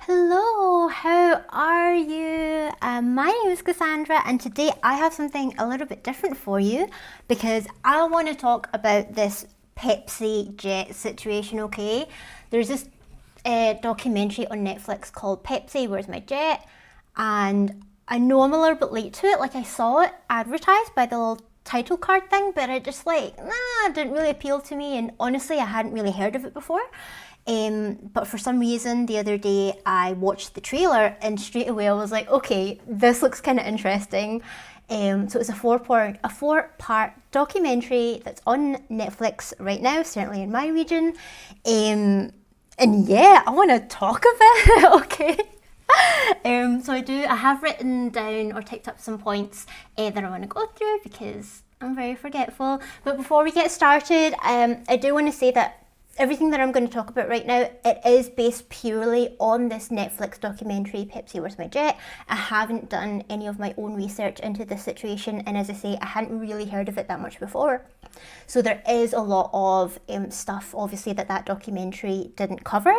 Hello, how are you? My name is Cassandra, and today I have something a little bit different for you because I want to talk about this Pepsi Jet situation, okay? There's this documentary on Netflix called Pepsi, Where's My Jet? And I know I'm a little bit late to it, like I saw it advertised by the little title card thing, but it just it didn't really appeal to me, and honestly, I hadn't really heard of it before. But for some reason, the other day I watched the trailer and straight away I was like, okay, this looks kind of interesting. So it's a four part documentary that's on Netflix right now, certainly in my region. And yeah, I want to talk about it, okay? I have written down or typed up some points that I want to go through because I'm very forgetful. But before we get started, I do want to say that everything that I'm going to talk about right now, it is based purely on this Netflix documentary, Pepsi, Where's My Jet? I haven't done any of my own research into this situation, and as I say, I hadn't really heard of it that much before. So there is a lot of stuff, obviously, that documentary didn't cover.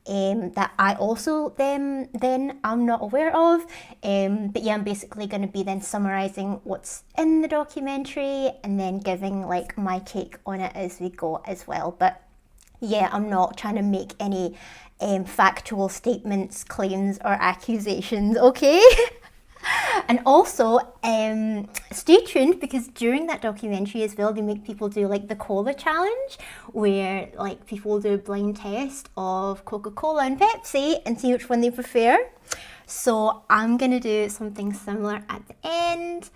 That I also then I'm not aware of. But yeah, I'm basically going to be then summarising what's in the documentary and then giving like my take on it as we go as well. But yeah, I'm not trying to make any factual statements, claims, or accusations, okay? And also, stay tuned because during that documentary as well, they make people do like the cola challenge, where like people do a blind test of Coca-Cola and Pepsi and see which one they prefer. So I'm gonna do something similar at the end.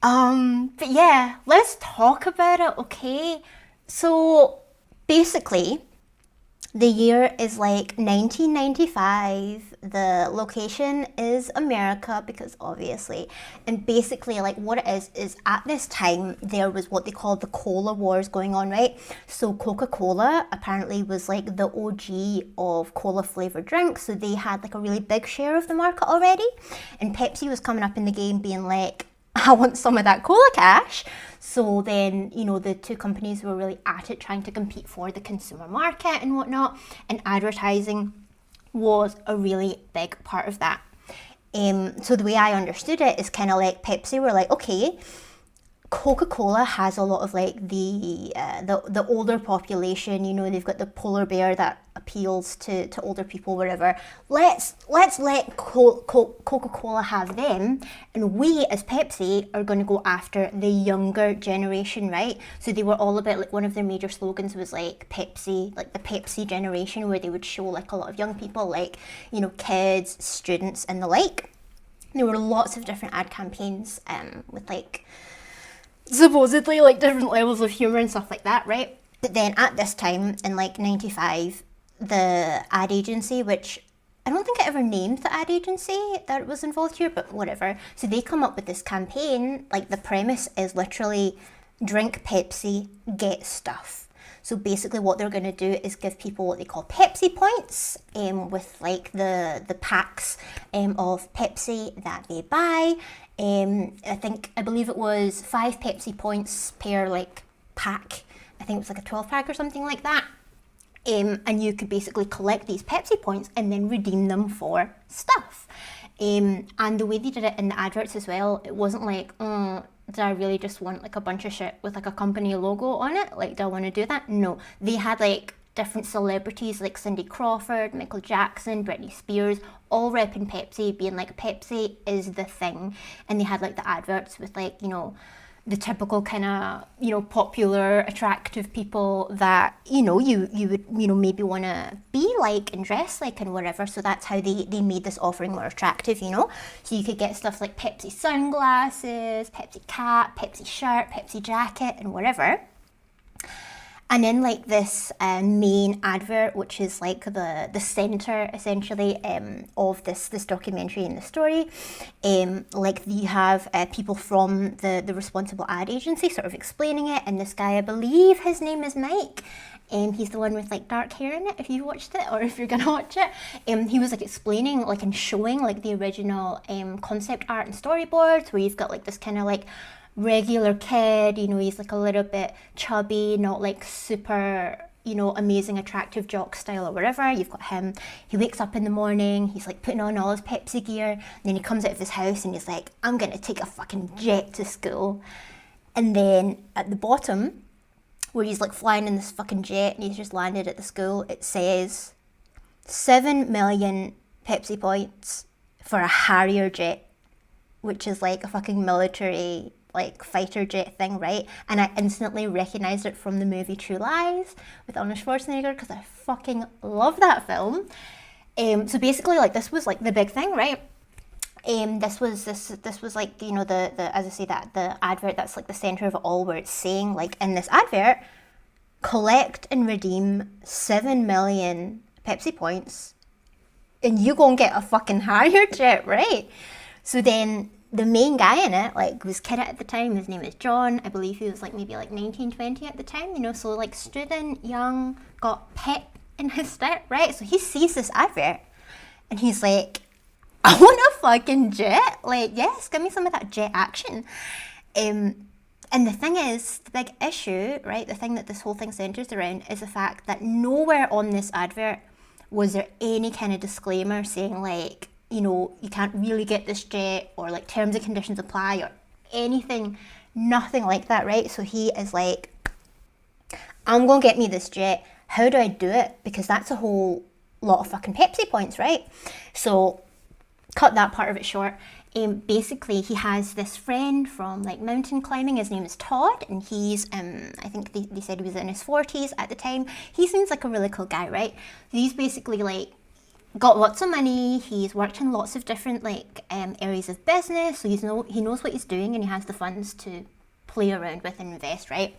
But yeah, let's talk about it, okay? So basically, the year is like 1995. The location is America because obviously, and basically, like what it is at this time there was what they called the cola wars going on, right? So Coca-Cola apparently was like the OG of cola flavored drinks, so they had like a really big share of the market already, and Pepsi was coming up in the game being like, I want some of that cola cash. So then, the two companies were really at it trying to compete for the consumer market and whatnot. And advertising was a really big part of that. So the way I understood it is kind of like Pepsi were like, okay, Coca-Cola has a lot of like the older population. They've got the polar bear that appeals to older people wherever. Let's let Coca-Cola have them, and we as Pepsi are going to go after the younger generation, right? So they were all about, like, one of their major slogans was like Pepsi, like the Pepsi generation, where they would show like a lot of young people, like kids, students, and the like. There were lots of different ad campaigns with like supposedly like different levels of humor and stuff like that, right? But then at this time in like 95, the ad agency, which I don't think I ever named the ad agency that was involved here, but whatever. So they come up with this campaign, like the premise is literally drink Pepsi, get stuff. So basically what they're going to do is give people what they call Pepsi points with like the packs of Pepsi that they buy. I believe it was 5 Pepsi points per like pack. I think it was like a 12 pack or something like that. And you could basically collect these Pepsi points and then redeem them for stuff. And the way they did it in the adverts as well, it wasn't like, did I really just want like a bunch of shit with like a company logo on it? Like, do I want to do that? No. They had like different celebrities like Cindy Crawford, Michael Jackson, Britney Spears, all repping Pepsi, being like, Pepsi is the thing. And they had like the adverts with like, the typical kind of, popular, attractive people that, you would, maybe want to be like and dress like and whatever. So that's how they made this offering more attractive, So you could get stuff like Pepsi sunglasses, Pepsi cap, Pepsi shirt, Pepsi jacket, and whatever. And then like this main advert, which is like the center essentially of this documentary and the story, like you have people from the responsible ad agency sort of explaining it, and this guy, I believe his name is Mike. He's the one with like dark hair in it, if you've watched it or if you're gonna watch it. He was like explaining like and showing like the original concept art and storyboards, where you've got like this kind of like regular kid, he's like a little bit chubby, not like super, you know, amazing, attractive jock style or whatever. You've got him. He wakes up in the morning. He's like putting on all his Pepsi gear. And then he comes out of his house and he's like, I'm going to take a fucking jet to school. And then at the bottom, where he's like flying in this fucking jet and he's just landed at the school, it says 7 million Pepsi points for a Harrier jet, which is like a fucking military like fighter jet thing, right? And I instantly recognized it from the movie True Lies with Arnold Schwarzenegger because I fucking love that film. So basically, like, this was like the big thing, right? This was like, you know, the as I say, that the advert that's like the center of it all, where it's saying like, in this advert, collect and redeem 7 million Pepsi points and you go and get a fucking Harrier jet, right? So then the main guy in it, like, was kid at the time. His name is John. I believe he was like maybe like 19, 20 at the time, you know, so like student, young, got pep in his step, right? So he sees this advert and he's like, I want a fucking jet. Like, yes, give me some of that jet action. And the thing is, the big issue, right, the thing that this whole thing centers around is the fact that nowhere on this advert was there any kind of disclaimer saying like, you know, you can't really get this jet, or like terms and conditions apply, or anything, nothing like that, right? So he is like, I'm going to get me this jet. How do I do it? Because that's a whole lot of fucking Pepsi points, right? So cut that part of it short. Basically, he has this friend from like mountain climbing. His name is Todd, and he's I think they said he was in his 40s at the time. He seems like a really cool guy, right? He's basically like got lots of money. He's worked in lots of different like areas of business, so he knows what he's doing, and he has the funds to play around with and invest, right?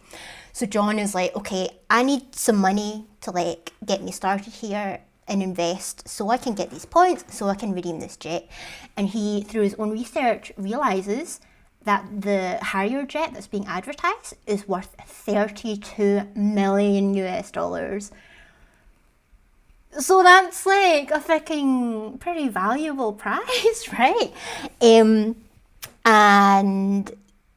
So John is like, okay, I need some money to like get me started here and invest so I can get these points, so I can redeem this jet. And he, through his own research, realizes that the Harrier jet that's being advertised is worth 32 million US dollars. So that's like a fucking pretty valuable prize, right? And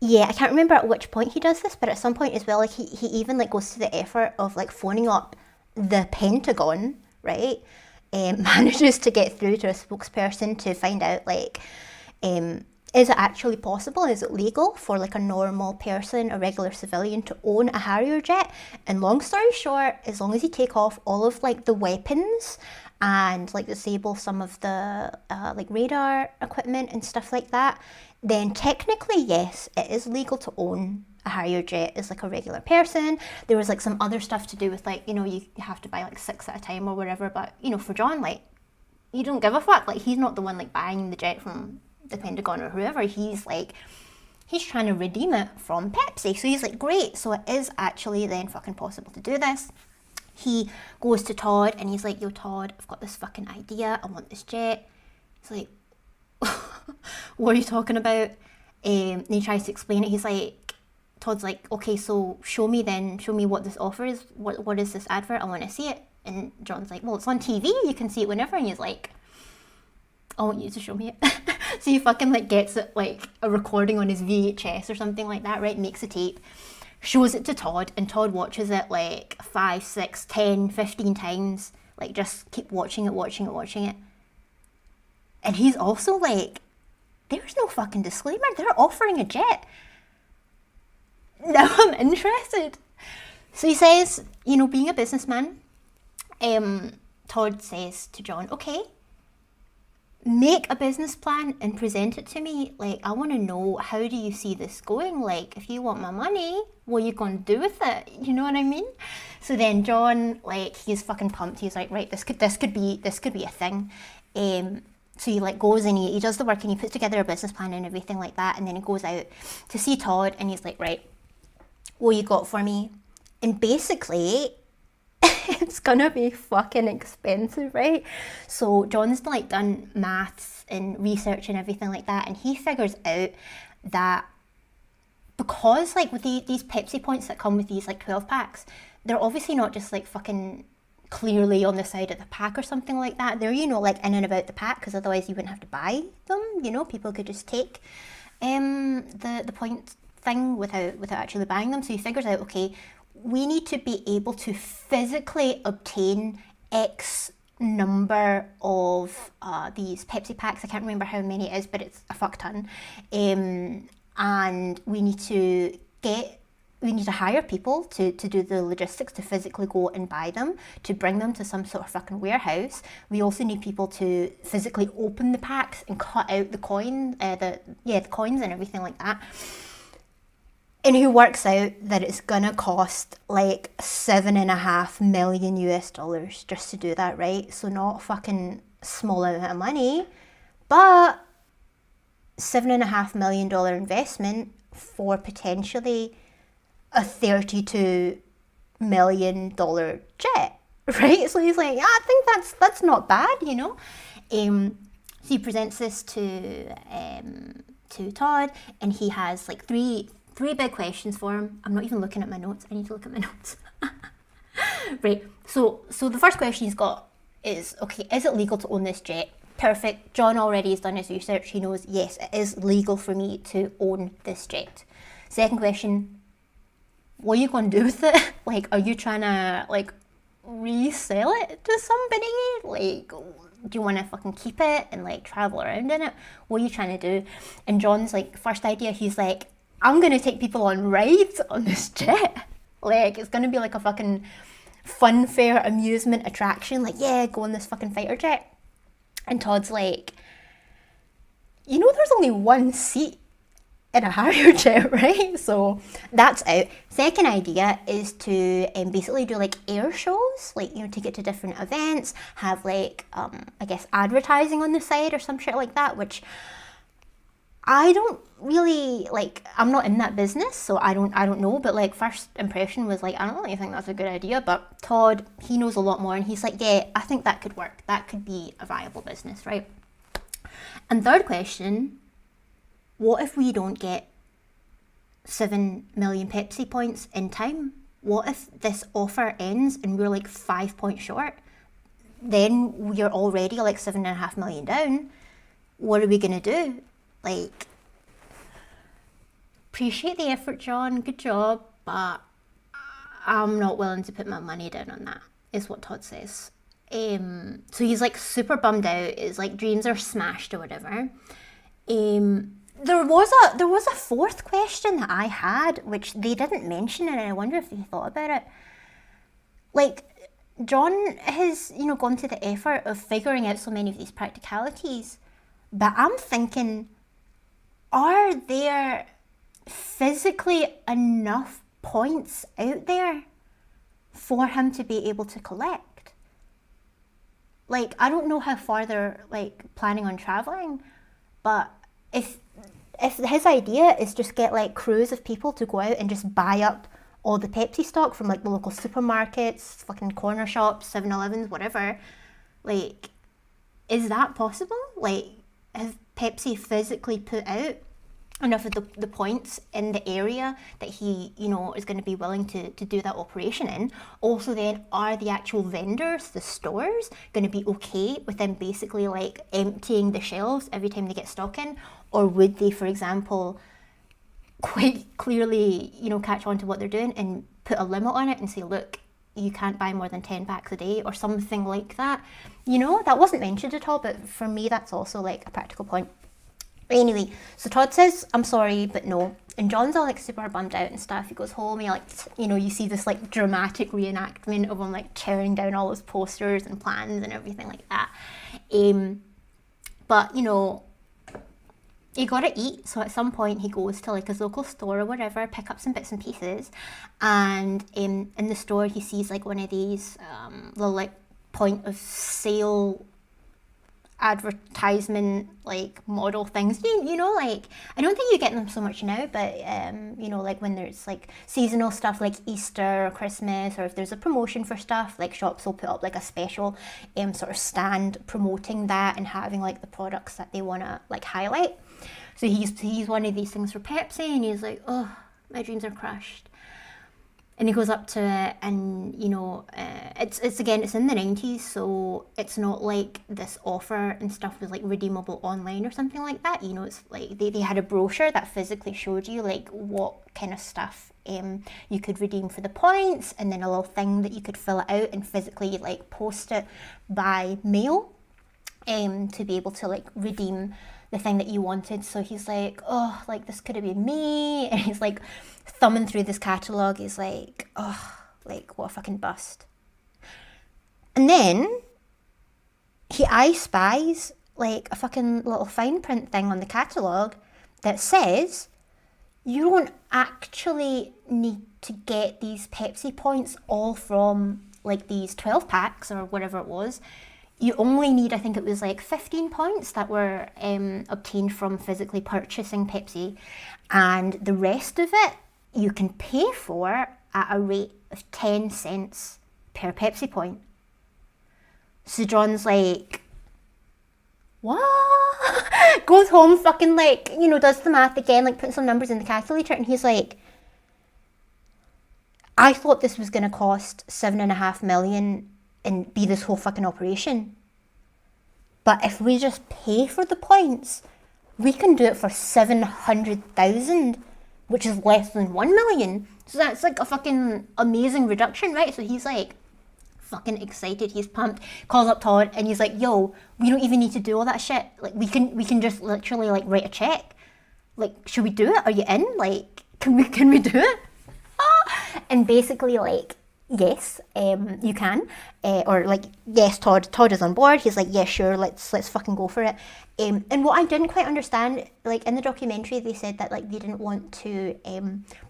yeah, I can't remember at which point he does this, but at some point as well, like he even like goes to the effort of like phoning up the Pentagon, right? Manages to get through to a spokesperson to find out like, is it actually possible? Is it legal for like a normal person, a regular civilian, to own a Harrier jet? And long story short, as long as you take off all of like the weapons and like disable some of the like radar equipment and stuff like that, then technically yes, it is legal to own a Harrier jet as like a regular person. There was like some other stuff to do with like, you know, you have to buy like 6 at a time or whatever, but you know, for John, like, you don't give a fuck. Like, he's not the one like buying the jet from the Pentagon or whoever. He's trying to redeem it from Pepsi. So he's like, great, so it is actually then fucking possible to do this. He goes to Todd and he's like, yo Todd, I've got this fucking idea, I want this jet. He's like, what are you talking about? And he tries to explain it. He's like, Todd's like, okay, so show me what this offer is. What is this advert? I want to see it. And John's like, well, it's on TV, you can see it whenever. And he's like, I want you to show me it. So he fucking like gets it, like a recording on his VHS or something like that, right? Makes a tape, shows it to Todd, and Todd watches it like 5, 6, 10, 15 times. Like, just keep watching it. And he's also like, there's no fucking disclaimer. They're offering a jet. Now I'm interested. So he says, you know, being a businessman, Todd says to John, okay, make a business plan and present it to me. Like, I want to know, how do you see this going? Like, if you want my money, what are you going to do with it? You know what I mean? So then John, like, he's fucking pumped. He's like, right, this could be a thing. So he like goes and he does the work and he puts together a business plan and everything like that. And then he goes out to see Todd and he's like, right, what you got for me? And basically, it's gonna be fucking expensive, right? So John's like done maths and research and everything like that, and he figures out that because like with these Pepsi points that come with these like 12 packs, they're obviously not just like fucking clearly on the side of the pack or something like that. They're, you know, like in and about the pack, because otherwise you wouldn't have to buy them. You know, people could just take the point thing without actually buying them. So he figures out, okay, we need to be able to physically obtain X number of these Pepsi packs. I can't remember how many it is, but it's a fuck ton. And we need to hire people to do the logistics to physically go and buy them, to bring them to some sort of fucking warehouse. We also need people to physically open the packs and cut out the coins and everything like that. And who works out that it's gonna cost like $7.5 million US just to do that, right? So not a fucking small amount of money, but $7.5 million investment for potentially a $32 million jet, right? So he's like, yeah, I think that's not bad, you know. So he presents this to Todd, and he has like three big questions for him. I'm not even looking at my notes. I need to look at my notes. Right. So the first question he's got is, okay, is it legal to own this jet? Perfect. John already has done his research. He knows, yes, it is legal for me to own this jet. Second question, what are you going to do with it? Like, are you trying to, like, resell it to somebody? Like, do you want to fucking keep it and, like, travel around in it? What are you trying to do? And John's, like, first idea, he's like, I'm going to take people on rides on this jet. Like, it's going to be like a fucking fun fair amusement attraction. Like, yeah, go on this fucking fighter jet. And Todd's like, you know, there's only one seat in a Harrier jet, right? So that's out. Second idea is to basically do like air shows, like, you know, take it to different events, have like, I guess advertising on the side or some shit like that, which I don't really like. I'm not in that business, so I don't know. But like, first impression was like, I don't really think that's a good idea. But Todd, he knows a lot more, and he's like, yeah, I think that could work. That could be a viable business, right? And third question, what if we don't get 7 million Pepsi points in time? What if this offer ends and we're like 5 points short? Then we're already like 7.5 million down. What are we gonna do? Like, appreciate the effort, John, good job, but I'm not willing to put my money down on that, is what Todd says. So he's like super bummed out, his like dreams are smashed or whatever. There was a fourth question that I had, which they didn't mention, and I wonder if they thought about it. Like, John has, you know, gone to the effort of figuring out so many of these practicalities, but I'm thinking, are there physically enough points out there for him to be able to collect? Like, I don't know how far they're like planning on traveling, but if his idea is just get like crews of people to go out and just buy up all the Pepsi stock from like the local supermarkets, fucking corner shops, 7-Elevens, whatever, like, is that possible? Like, has Pepsi physically put out enough of the points in the area that he, you know, is going to be willing to do that operation in? Also then, are the actual vendors, the stores, going to be okay with them basically like emptying the shelves every time they get stock in? Or would they, for example, quite clearly, you know, catch on to what they're doing and put a limit on it and say, look, you can't buy more than 10 packs a day or something like that? You know, that wasn't mentioned at all, but for me, that's also like a practical point. Anyway, so Todd says, I'm sorry, but no. And John's all like super bummed out and stuff. He goes home, you see this like dramatic reenactment of him like tearing down all his posters and plans and everything like that. But, you know, you gotta eat. So at some point he goes to like his local store or whatever, pick up some bits and pieces. And in the store he sees like one of these little like point of sale advertisement like model things, you know, like, I don't think you get them so much now, but you know, like when there's like seasonal stuff like Easter or Christmas, or if there's a promotion for stuff, like shops will put up like a special sort of stand promoting that and having like the products that they want to like highlight. So he's one of these things for Pepsi, and he's like, oh, my dreams are crushed. And he goes up to it, and you know, it's again, it's in the 90s, so it's not like this offer and stuff was like redeemable online or something like that. You know, it's like they had a brochure that physically showed you like what kind of stuff you could redeem for the points, and then a little thing that you could fill it out and physically like post it by mail to be able to like redeem the thing that you wanted. So he's like, oh, like this could have been me, and he's like thumbing through this catalogue. He's like, oh, like what a fucking bust. And then I spies like a fucking little fine print thing on the catalogue that says you don't actually need to get these Pepsi points all from like these 12 packs or whatever it was. You only need, I think it was like 15 points that were obtained from physically purchasing Pepsi, and the rest of it you can pay for at a rate of 10 cents per Pepsi point. So John's like, what? Goes home, fucking like, you know, does the math again, like puts some numbers in the calculator, and he's like, I thought this was going to cost 7.5 million and be this whole fucking operation. But if we just pay for the points, we can do it for 700,000, which is less than 1 million. So that's like a fucking amazing reduction, right? So he's like, fucking excited, he's pumped, calls up Todd and he's like, yo, we don't even need to do all that shit, like we can just literally like write a check, like should we do it, are you in, like can we do it? And basically like, yes, you can, or like, yes, Todd is on board. He's like, yeah, sure, let's fucking go for it. And what I didn't quite understand, like in the documentary they said that like they didn't want to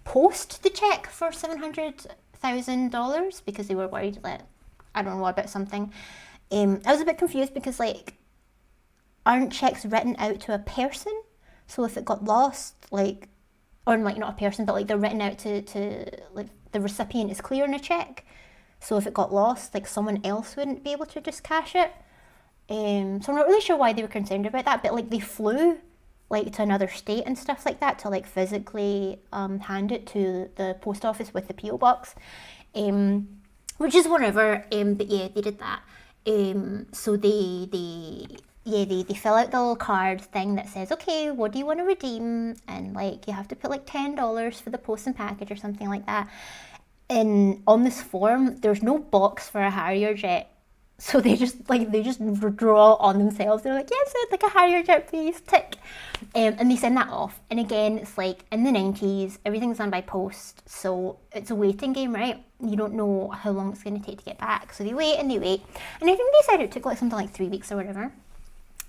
post the check for $700,000 because they were worried that, I don't know, about something. I was a bit confused because like, aren't checks written out to a person? So if it got lost, like, or like not a person, but like they're written out to like the recipient is clearing a check. So if it got lost, like someone else wouldn't be able to just cash it. So I'm not really sure why they were concerned about that, but like they flew like to another state and stuff like that to like physically hand it to the post office with the PO box. Which is whatever, but yeah, they did that. So they fill out the little card thing that says, okay, what do you want to redeem? And like, you have to put like $10 for the post and package or something like that. And on this form, there's no box for a Harrier jet. So they just draw on themselves. They're like, yes, I'd like a Harrier jet, please, tick. And they send that off. And again, it's like in the 90s, everything's done by post. So it's a waiting game, right? You don't know how long it's going to take to get back. So they wait and they wait. And I think they said it took like something like 3 weeks or whatever.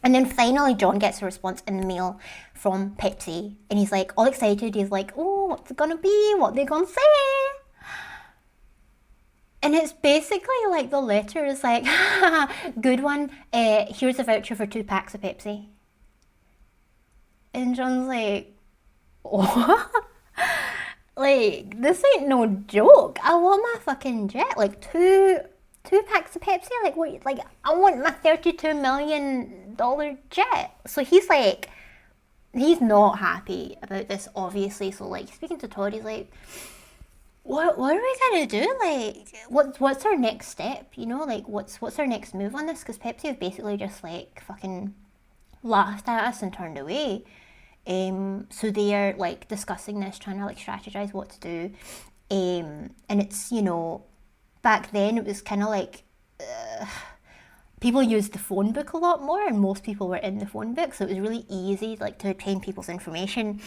And then finally John gets a response in the mail from Pepsi. And he's like all excited. He's like, oh, what's it going to be? What are they going to say? And it's basically like the letter is like, good one, here's a voucher for 2 packs of Pepsi. And John's like, what? Like, this ain't no joke. I want my fucking jet. Like, two packs of Pepsi? Like, what? Like, I want my $32 million jet. So he's like, he's not happy about this, obviously. So, like, speaking to Todd, he's like, what are we gonna do? Like, what's our next step? You know, like, what's our next move on this? Because Pepsi have basically just like fucking laughed at us and turned away. So they are like discussing this, trying to like strategize what to do. And it's, you know, back then it was kind of like people used the phone book a lot more, and most people were in the phone book, so it was really easy like to obtain people's information.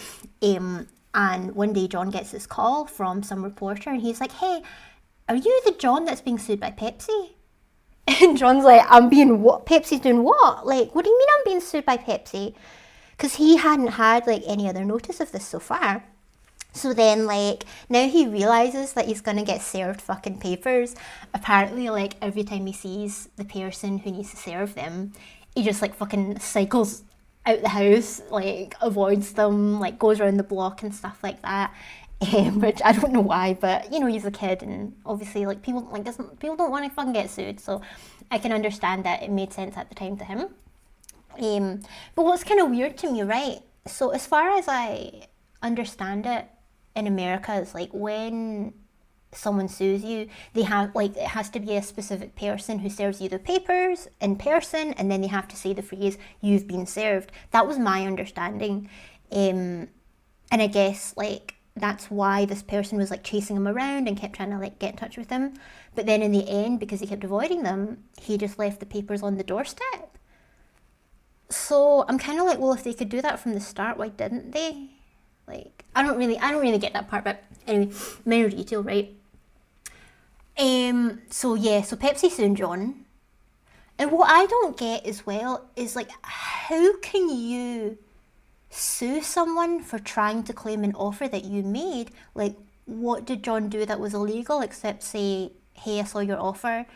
And one day John gets this call from some reporter and he's like, hey, are you the John that's being sued by Pepsi? And John's like, I'm being what? Pepsi's doing what? Like, what do you mean I'm being sued by Pepsi? Because he hadn't had like any other notice of this so far. So then like, now he realizes that he's going to get served fucking papers. Apparently like every time he sees the person who needs to serve them, he just like fucking cycles out the house, like avoids them, like goes around the block and stuff like that, which I don't know why, but you know, he's a kid and obviously like people don't want to fucking get sued, so I can understand that it made sense at the time to him. But what's kind of weird to me, right, so as far as I understand it in America, is like when someone sues you, they have like, it has to be a specific person who serves you the papers in person, and then they have to say the phrase "you've been served." That was my understanding, and I guess like that's why this person was like chasing him around and kept trying to like get in touch with him. But then in the end, because he kept avoiding them, he just left the papers on the doorstep. So I'm kind of like, well, if they could do that from the start, why didn't they? Like, I don't really get that part, but anyway, minor detail, right? So yeah, so Pepsi sued John. And what I don't get as well is like, how can you sue someone for trying to claim an offer that you made? Like, what did John do that was illegal except say, hey, I saw your offer,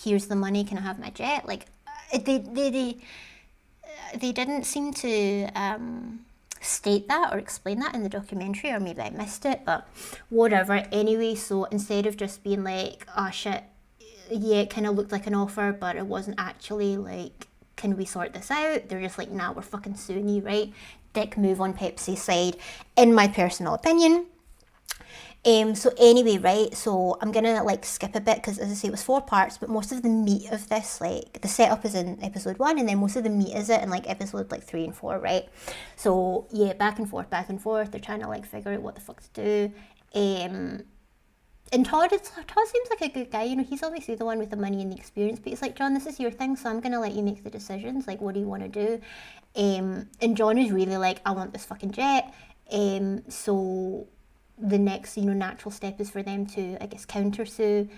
here's the money, can I have my jet? Like, they didn't seem to state that or explain that in the documentary, or maybe I missed it, but whatever. Anyway, so instead of just being like, oh shit, yeah, it kind of looked like an offer, but it wasn't actually, like, can we sort this out? They're just like, nah, we're fucking suing you, right? Dick move on Pepsi's side, in my personal opinion. So anyway, right, so I'm gonna like skip a bit because, as I say, it was 4 parts, but most of the meat of this, like the setup is in episode 1, and then most of the meat is it in like episode like 3 and 4, right? So yeah, back and forth, they're trying to like figure out what the fuck to do. And Todd seems like a good guy, you know, he's obviously the one with the money and the experience, but he's like, John, this is your thing, so I'm gonna let you make the decisions, like, what do you want to do? And John is really like, I want this fucking jet. So the next, you know, natural step is for them to, I guess, countersue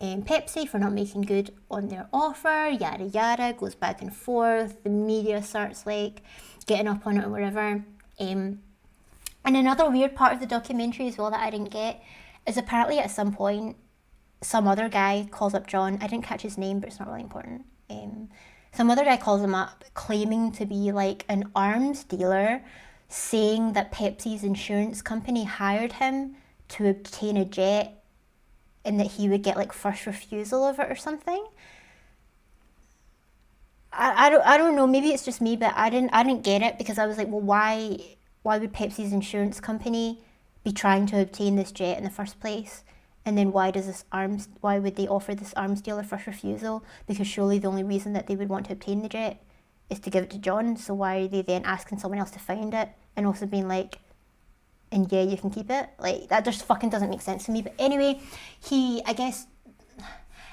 Pepsi for not making good on their offer, yada yada, goes back and forth, the media starts like getting up on it or whatever. And another weird part of the documentary as well that I didn't get is apparently at some point some other guy calls up John. I didn't catch his name, but it's not really important. Some other guy calls him up claiming to be like an arms dealer, saying that Pepsi's insurance company hired him to obtain a jet and that he would get like first refusal of it or something. I don't know, maybe it's just me, but I didn't get it, because I was like, well, why would Pepsi's insurance company be trying to obtain this jet in the first place? And then why would they offer this arms dealer first refusal? Because surely the only reason that they would want to obtain the jet is to give it to John, so why are they then asking someone else to find it and also being like, and yeah, you can keep it? Like, that just fucking doesn't make sense to me. But anyway, I guess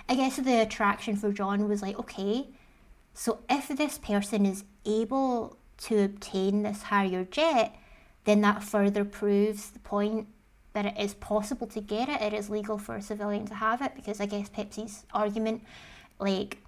the attraction for John was like, okay, so if this person is able to obtain this Harrier jet, then that further proves the point that it is possible to get it. It is legal for a civilian to have it, because I guess Pepsi's argument, like,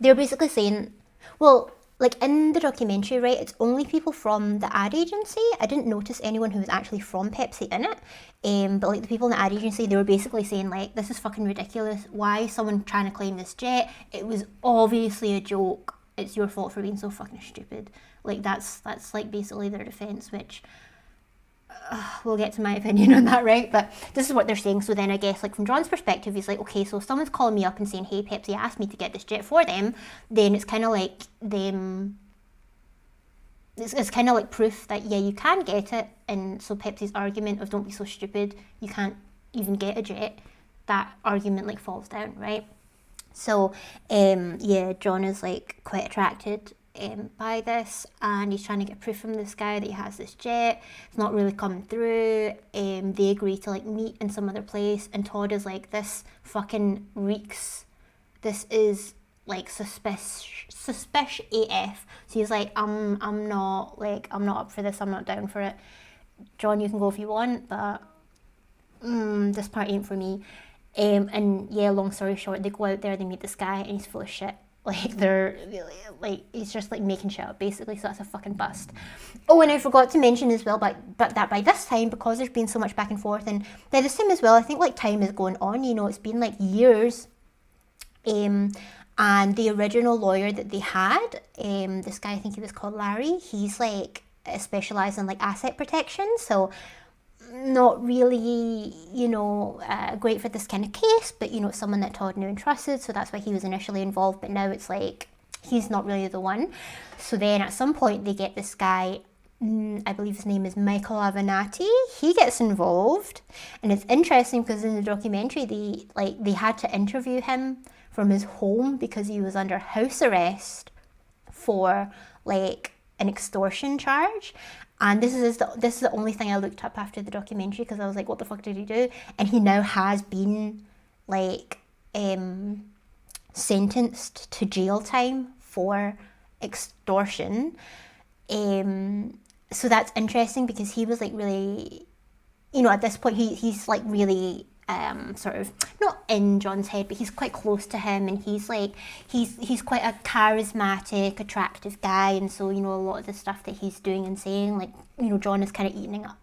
they're basically saying, well, like in the documentary, right, it's only people from the ad agency. I didn't notice anyone who was actually from Pepsi in it. But like the people in the ad agency, they were basically saying like, this is fucking ridiculous. Why is someone trying to claim this jet? It was obviously a joke. It's your fault for being so fucking stupid. Like that's like basically their defense, which we'll get to my opinion on that, right? But this is what they're saying. So then I guess like from John's perspective, he's like, okay, so if someone's calling me up and saying, hey, Pepsi asked me to get this jet for them, then it's kind of like them, it's kind of like proof that, yeah, you can get it. And so Pepsi's argument of don't be so stupid, you can't even get a jet, that argument like falls down, right? So yeah, John is like quite attracted by this, and he's trying to get proof from this guy that he has this jet. It's not really coming through. They agree to like meet in some other place, and Todd is like, this fucking reeks, this is like suspicious AF. So he's like, I'm not up for this, I'm not down for it. John, you can go if you want, but this part ain't for me. And yeah, long story short, they go out there, they meet this guy, and he's full of shit. Like, they're like, he's just like making shit up basically, so that's a fucking bust. Oh, and I forgot to mention as well, but that by this time, because there's been so much back and forth, and by this time as well, I think like time is going on, you know, it's been like years. And the original lawyer that they had, this guy, I think he was called Larry, he's like specialised in like asset protection, so not really, you know, great for this kind of case, but you know, someone that Todd knew and trusted, so that's why he was initially involved. But now it's like he's not really the one. So then at some point they get this guy I believe his name is Michael Avenatti. He gets involved, and it's interesting because in the documentary they had to interview him from his home because he was under house arrest for like an extortion charge. And this is the only thing I looked up after the documentary because I was like, what the fuck did he do? And he now has been like sentenced to jail time for extortion. So that's interesting because he was like really, at this point he's like really sort of not in John's head, but he's quite close to him, and he's like he's quite a charismatic, attractive guy, and so a lot of the stuff that he's doing and saying, like John is kind of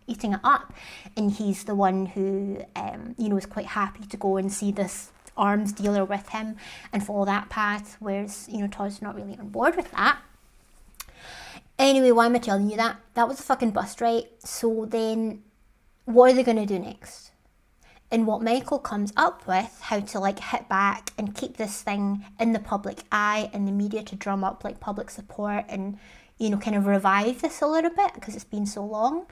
eating it up, and he's the one who is quite happy to go and see this arms dealer with him and follow that path, whereas Todd's not really on board with that. Anyway, why am I telling you that? That was a fucking bust, right? So then, what are they going to do next? And what Michael comes up with, how to like hit back and keep this thing in the public eye and the media to drum up like public support and, kind of revive this a little bit because it's been so long.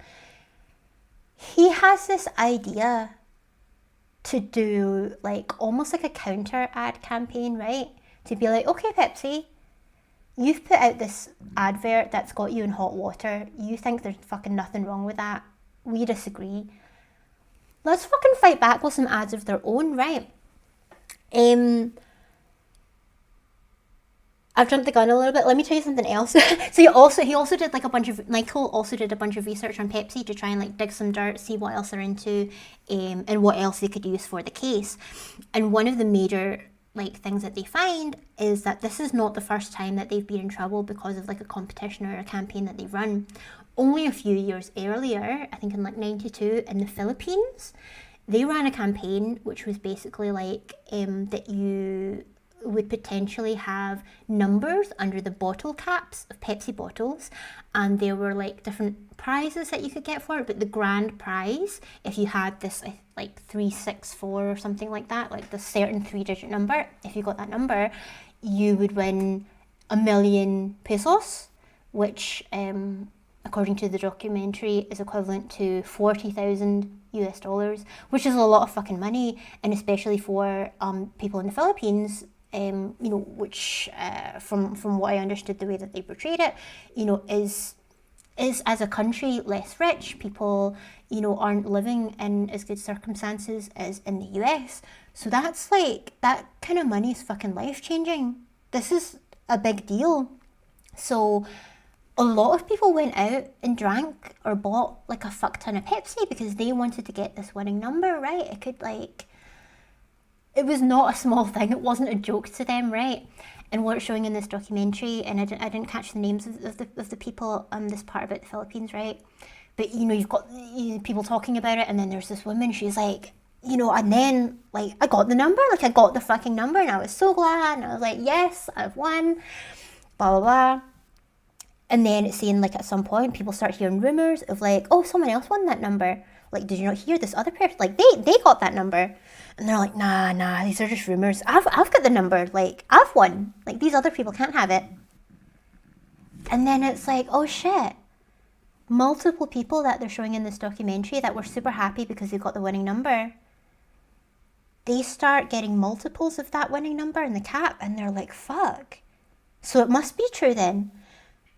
He has this idea to do like almost like a counter ad campaign, right? To be like, okay, Pepsi, you've put out this advert that's got you in hot water. You think there's fucking nothing wrong with that. We disagree. Let's fucking fight back with some ads of their own, right? I've jumped the gun a little bit. Let me tell you something else. So he also did like Michael also did a bunch of research on Pepsi to try and like dig some dirt, see what else they're into, and what else they could use for the case. And one of the major like things that they find is that this is not the first time that they've been in trouble because of like a competition or a campaign that they run. Only a few years earlier, I think in like 92 in the Philippines, they ran a campaign which was basically like that you would potentially have numbers under the bottle caps of Pepsi bottles, and there were like different prizes that you could get for it, but the grand prize, if you had this like 364 or something like that, like the certain 3-digit number, if you got that number, you would win 1,000,000 pesos, which according to the documentary is equivalent to $40,000 US, which is a lot of fucking money, and especially for people in the Philippines, which from what I understood, the way that they portrayed it, is as a country less rich. People, aren't living in as good circumstances as in the US. So that's like, that kind of money is fucking life changing. This is a big deal. So a lot of people went out and drank or bought like a fuck ton of Pepsi because they wanted to get this winning number, right? It was not a small thing. It wasn't a joke to them, right? And what it's showing in this documentary, and I didn't catch the names of the people on this part about the Philippines, right? But you've got people talking about it, and then there's this woman. She's like, and then like I got the number, like I got the fucking number, and I was so glad, and I was like, yes, I've won, blah blah blah. And then it's saying like at some point people start hearing rumors of like, oh, someone else won that number. Like, did you not hear this other person? Like they got that number. And they're like, nah, these are just rumors. I've got the number. Like, I've won. Like, these other people can't have it. And then it's like, oh shit. Multiple people that they're showing in this documentary that were super happy because they got the winning number, they start getting multiples of that winning number in the cap, and they're like, fuck. So it must be true then.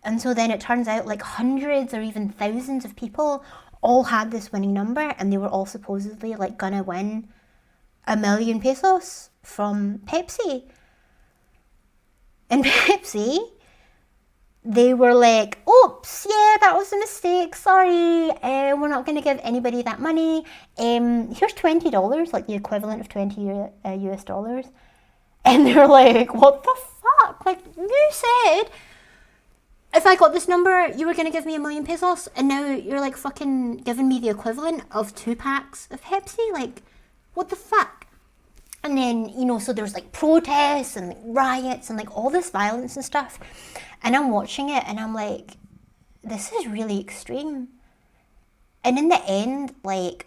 And so then it turns out like hundreds or even thousands of people all had this winning number, and they were all supposedly like gonna win 1,000,000 pesos from Pepsi. And Pepsi, they were like, oops, yeah, that was a mistake, sorry, we're not going to give anybody that money. Here's $20, like the equivalent of $20 US. And they're like, what the fuck? Like, you said if I got this number, you were going to give me 1,000,000 pesos, and now you're like fucking giving me the equivalent of 2 packs of Pepsi? Like, what the fuck? And then, so there's like protests and like riots and like all this violence and stuff. And I'm watching it and I'm like, this is really extreme. And in the end, like,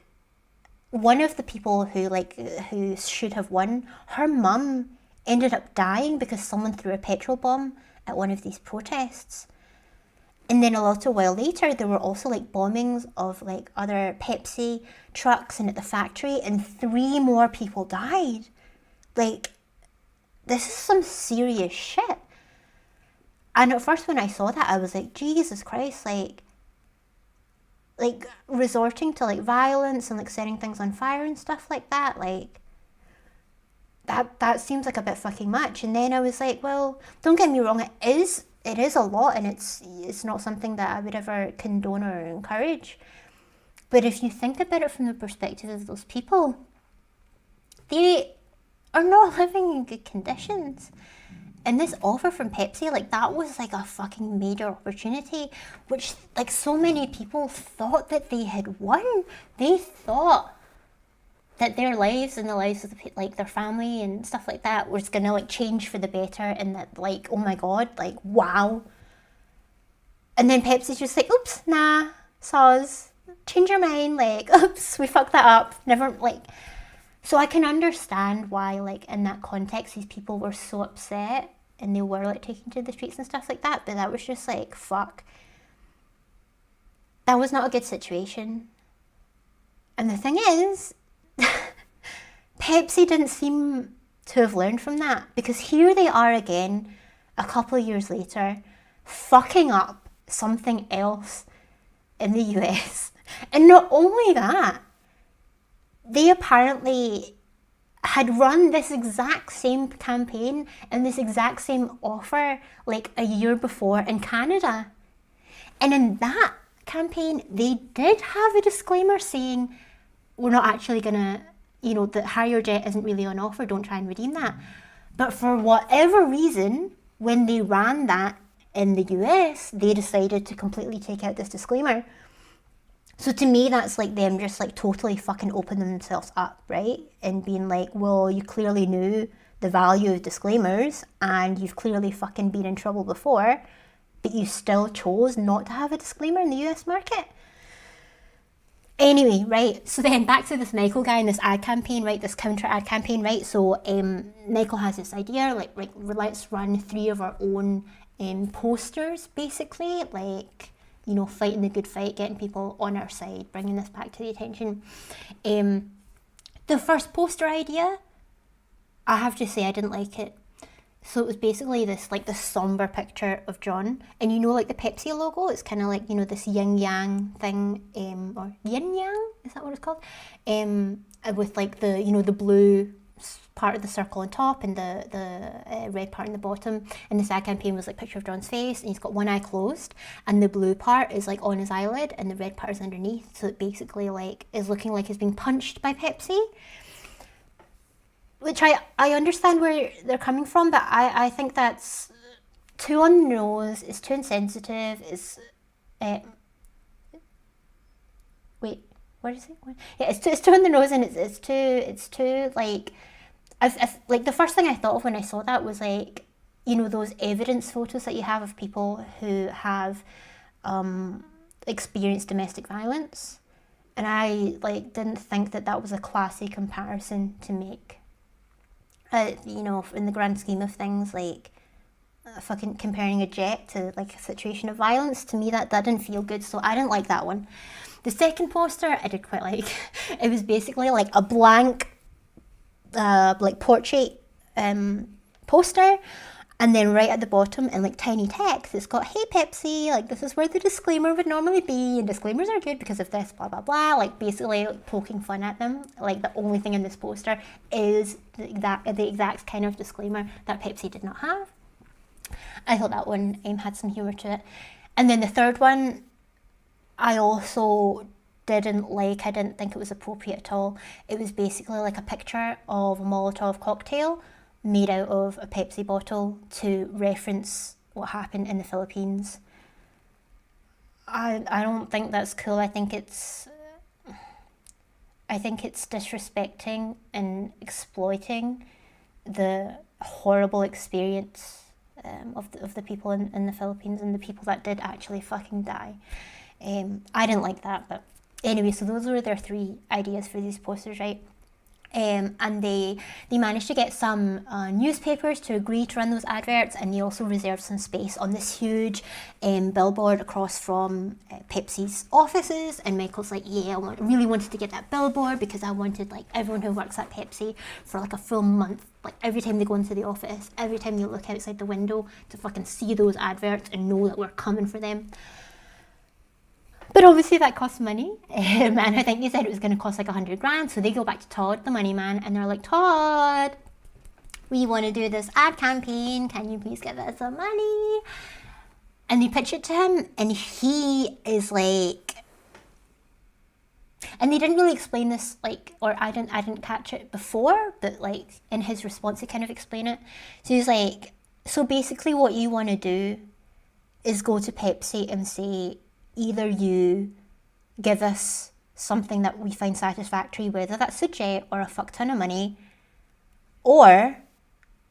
one of the people who should have won, her mum ended up dying because someone threw a petrol bomb at one of these protests. And then a little while later, there were also like bombings of like other Pepsi trucks and at the factory, and 3 more people died. Like, this is some serious shit. And at first when I saw that, I was like, Jesus Christ, like resorting to like violence and like setting things on fire and stuff like that, like that seems like a bit fucking much. And then I was like, well, don't get me wrong, it is a lot, and it's not something that I would ever condone or encourage. But if you think about it from the perspective of those people, they are not living in good conditions. And this offer from Pepsi, like, that was like a fucking major opportunity, which like so many people thought that they had won. They thought that their lives and the lives of like their family and stuff like that was gonna like change for the better, and that like, oh my god, like, wow. And then Pepsi's just like, oops, nah, soz, change your mind, like, oops, we fucked that up, never, like. So I can understand why, like, in that context, these people were so upset and they were like taking to the streets and stuff like that. But that was just like, fuck, that was not a good situation. And the thing is, Pepsi didn't seem to have learned from that, because here they are again a couple of years later fucking up something else in the US. And not only that, they apparently had run this exact same campaign and this exact same offer like a year before in Canada. And in that campaign, they did have a disclaimer saying, we're not actually gonna, you know, that higher jet isn't really on offer, don't try and redeem that. But for whatever reason, when they ran that in the US, they decided to completely take out this disclaimer. So to me, that's like them just like totally fucking opening themselves up, right? And being like, well, you clearly knew the value of disclaimers and you've clearly fucking been in trouble before, but you still chose not to have a disclaimer in the US market. Anyway, right, so then back to this Michael guy and this ad campaign, right, this counter ad campaign, right? So Michael has this idea, like let's run 3 of our own posters, basically, like, you know, fighting the good fight, getting people on our side, bringing this back to the attention. The first poster idea, I have to say I didn't like it. So it was basically this like the somber picture of John, and you know, like the Pepsi logo, it's kind of like, you know, this yin yang thing, or yin yang, is that what it's called? With like the, you know, the blue part of the circle on top and the red part on the bottom. And this ad campaign was like picture of John's face, and he's got one eye closed, and the blue part is like on his eyelid, and the red part is underneath. So it basically like is looking like he's being punched by Pepsi. Which I understand where they're coming from, but I think that's too on the nose, it's too insensitive, it's wait, what did you say? Yeah, it's too on the nose, and it's too like, like the first thing I thought of when I saw that was like, you know, those evidence photos that you have of people who have experienced domestic violence, and I like didn't think that that was a classy comparison to make. You know, in the grand scheme of things, like fucking comparing a jet to like a situation of violence, to me that didn't feel good, so I didn't like that one. The second poster I did quite like. It was basically like a blank like portrait poster, and then right at the bottom in like tiny text it's got, hey Pepsi, like this is where the disclaimer would normally be, and disclaimers are good because of this, blah blah blah, like basically like poking fun at them. Like the only thing in this poster is the exact kind of disclaimer that Pepsi did not have. I thought that one had some humour to it. And then the third one I also didn't like. I didn't think it was appropriate at all. It was basically like a picture of a Molotov cocktail made out of a Pepsi bottle to reference what happened in the Philippines. I don't think that's cool. I think it's disrespecting and exploiting the horrible experience of the people in the Philippines and the people that did actually fucking die. I didn't like that, but anyway, so those were their 3 ideas for these posters, right? And they managed to get some newspapers to agree to run those adverts, and they also reserved some space on this huge billboard across from Pepsi's offices. And Michael's like, yeah, I really wanted to get that billboard because I wanted like everyone who works at Pepsi for like a full month, like every time they go into the office, every time they look outside the window, to fucking see those adverts and know that we're coming for them. But obviously that costs money, and I think they said it was going to cost like 100 grand. So they go back to Todd, the money man, and they're like, Todd, we want to do this ad campaign. Can you please give us some money? And they pitch it to him, and he is like, and they didn't really explain this, like, or I didn't catch it before, but like in his response, he kind of explained it. So he's like, so basically what you want to do is go to Pepsi and say, either you give us something that we find satisfactory, whether that's a jet or a fuck ton of money, or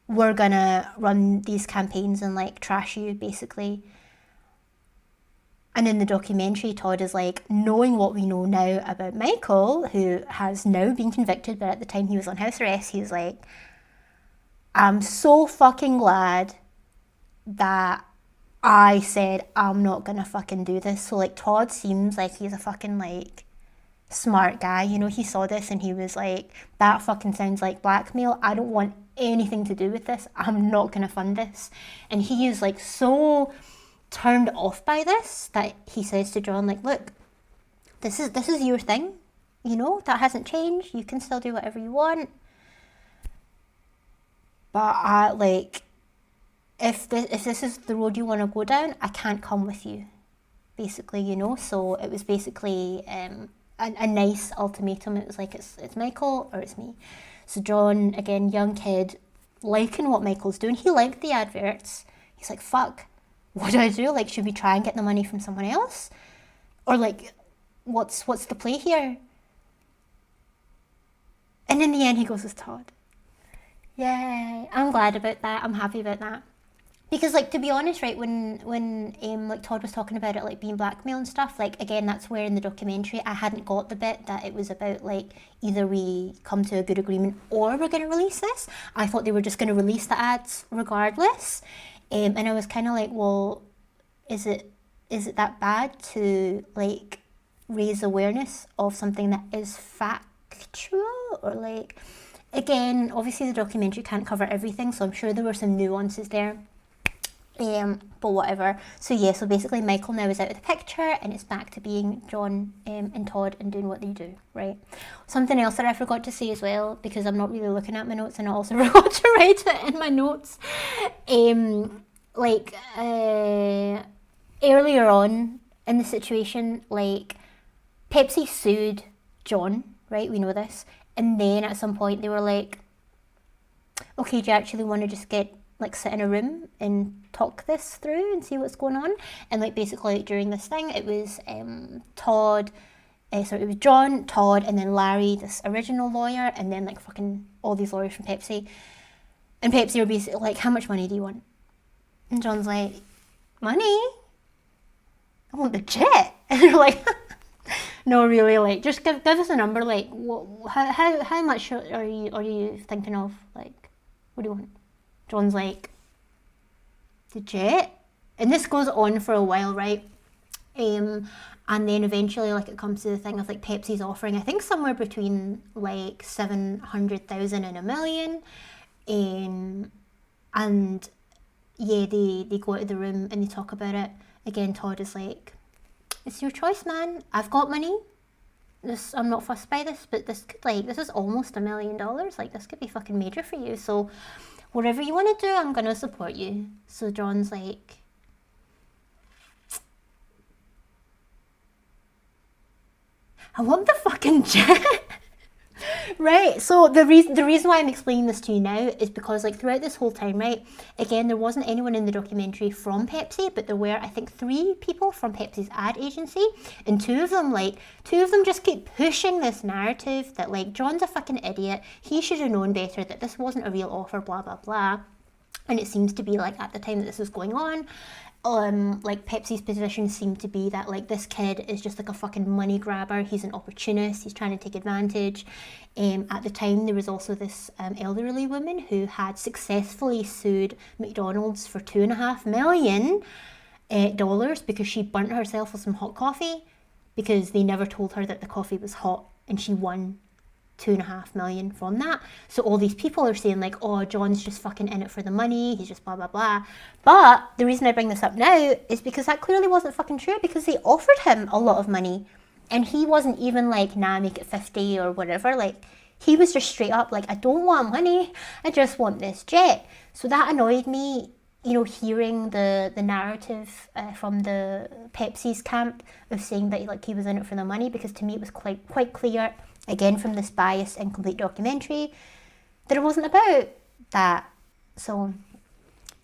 we're gonna run these campaigns and like trash you, basically. And in the documentary, Todd is like, knowing what we know now about Michael, who has now been convicted, but at the time he was on house arrest, he was like, I'm so fucking glad that I said, I'm not gonna fucking do this. So like Todd seems like he's a fucking like smart guy, you know. He saw this and he was like, that fucking sounds like blackmail. I don't want anything to do with this. I'm not gonna fund this. And he is like so turned off by this that he says to John, like, look, this is your thing, you know, that hasn't changed. You can still do whatever you want. But I like, if this is the road you want to go down, I can't come with you, basically, you know. So it was basically a nice ultimatum. It was like, it's Michael or it's me. So John, again, young kid, liking what Michael's doing. He liked the adverts. He's like, fuck, what do I do? Like, should we try and get the money from someone else? Or like, what's the play here? And in the end, he goes with Todd. Yay, I'm glad about that. I'm happy about that. Because, like, to be honest, right, when like Todd was talking about it, like being blackmail and stuff, like, again, that's where in the documentary I hadn't got the bit that it was about like either we come to a good agreement or we're going to release this. I thought they were just going to release the ads regardless, and I was kind of like, well, is it that bad to like raise awareness of something that is factual? Or like, again, obviously the documentary can't cover everything, so I'm sure there were some nuances there. But whatever. So yeah, so basically Michael now is out of the picture and it's back to being John and Todd and doing what they do, right? Something else that I forgot to say as well, because I'm not really looking at my notes and I also forgot to write it in my notes. Earlier on in the situation, like, Pepsi sued John, right? We know this. And then at some point they were like, okay, do you actually want to just sit in a room and talk this through and see what's going on? And like basically during this thing, it was it was John, Todd, and then Larry, this original lawyer, and then like fucking all these lawyers from Pepsi. And Pepsi were basically like, how much money do you want? And John's like, money? I want the jet. And they're like, no, really, like, just give us a number, like, how much are you thinking of? Like, what do you want? John's like, the jet? And this goes on for a while, right? And then eventually, like, it comes to the thing of, like, Pepsi's offering, I think, somewhere between, like, 700,000 and 1 million. And, yeah, they go to the room and they talk about it. Again, Todd is like, it's your choice, man. I've got money. I'm not fussed by this, but this is almost $1 million. Like, this could be fucking major for you. So whatever you want to do, I'm going to support you. So John's like, I want the fucking jet. Right, so the reason why I'm explaining this to you now is because, like, throughout this whole time, right, again, there wasn't anyone in the documentary from Pepsi, but there were, I think, 3 people from Pepsi's ad agency, and two of them just keep pushing this narrative that, like, John's a fucking idiot, he should have known better, that this wasn't a real offer, blah, blah, blah. And it seems to be like at the time that this was going on, like Pepsi's position seemed to be that like this kid is just like a fucking money grabber. He's an opportunist. He's trying to take advantage. At the time, there was also this elderly woman who had successfully sued McDonald's for $2.5 million because she burnt herself with some hot coffee because they never told her that the coffee was hot, and she won $2.5 million from that. So all these people are saying like, oh, John's just fucking in it for the money, he's just blah blah blah. But the reason I bring this up now is because that clearly wasn't fucking true, because they offered him a lot of money and he wasn't even like, nah, make it 50 or whatever. Like, he was just straight up like, I don't want money, I just want this jet. So that annoyed me, you know, hearing the narrative from the Pepsi's camp of saying that like he was in it for the money, because to me it was quite clear, again from this biased, incomplete documentary, that it wasn't about that. So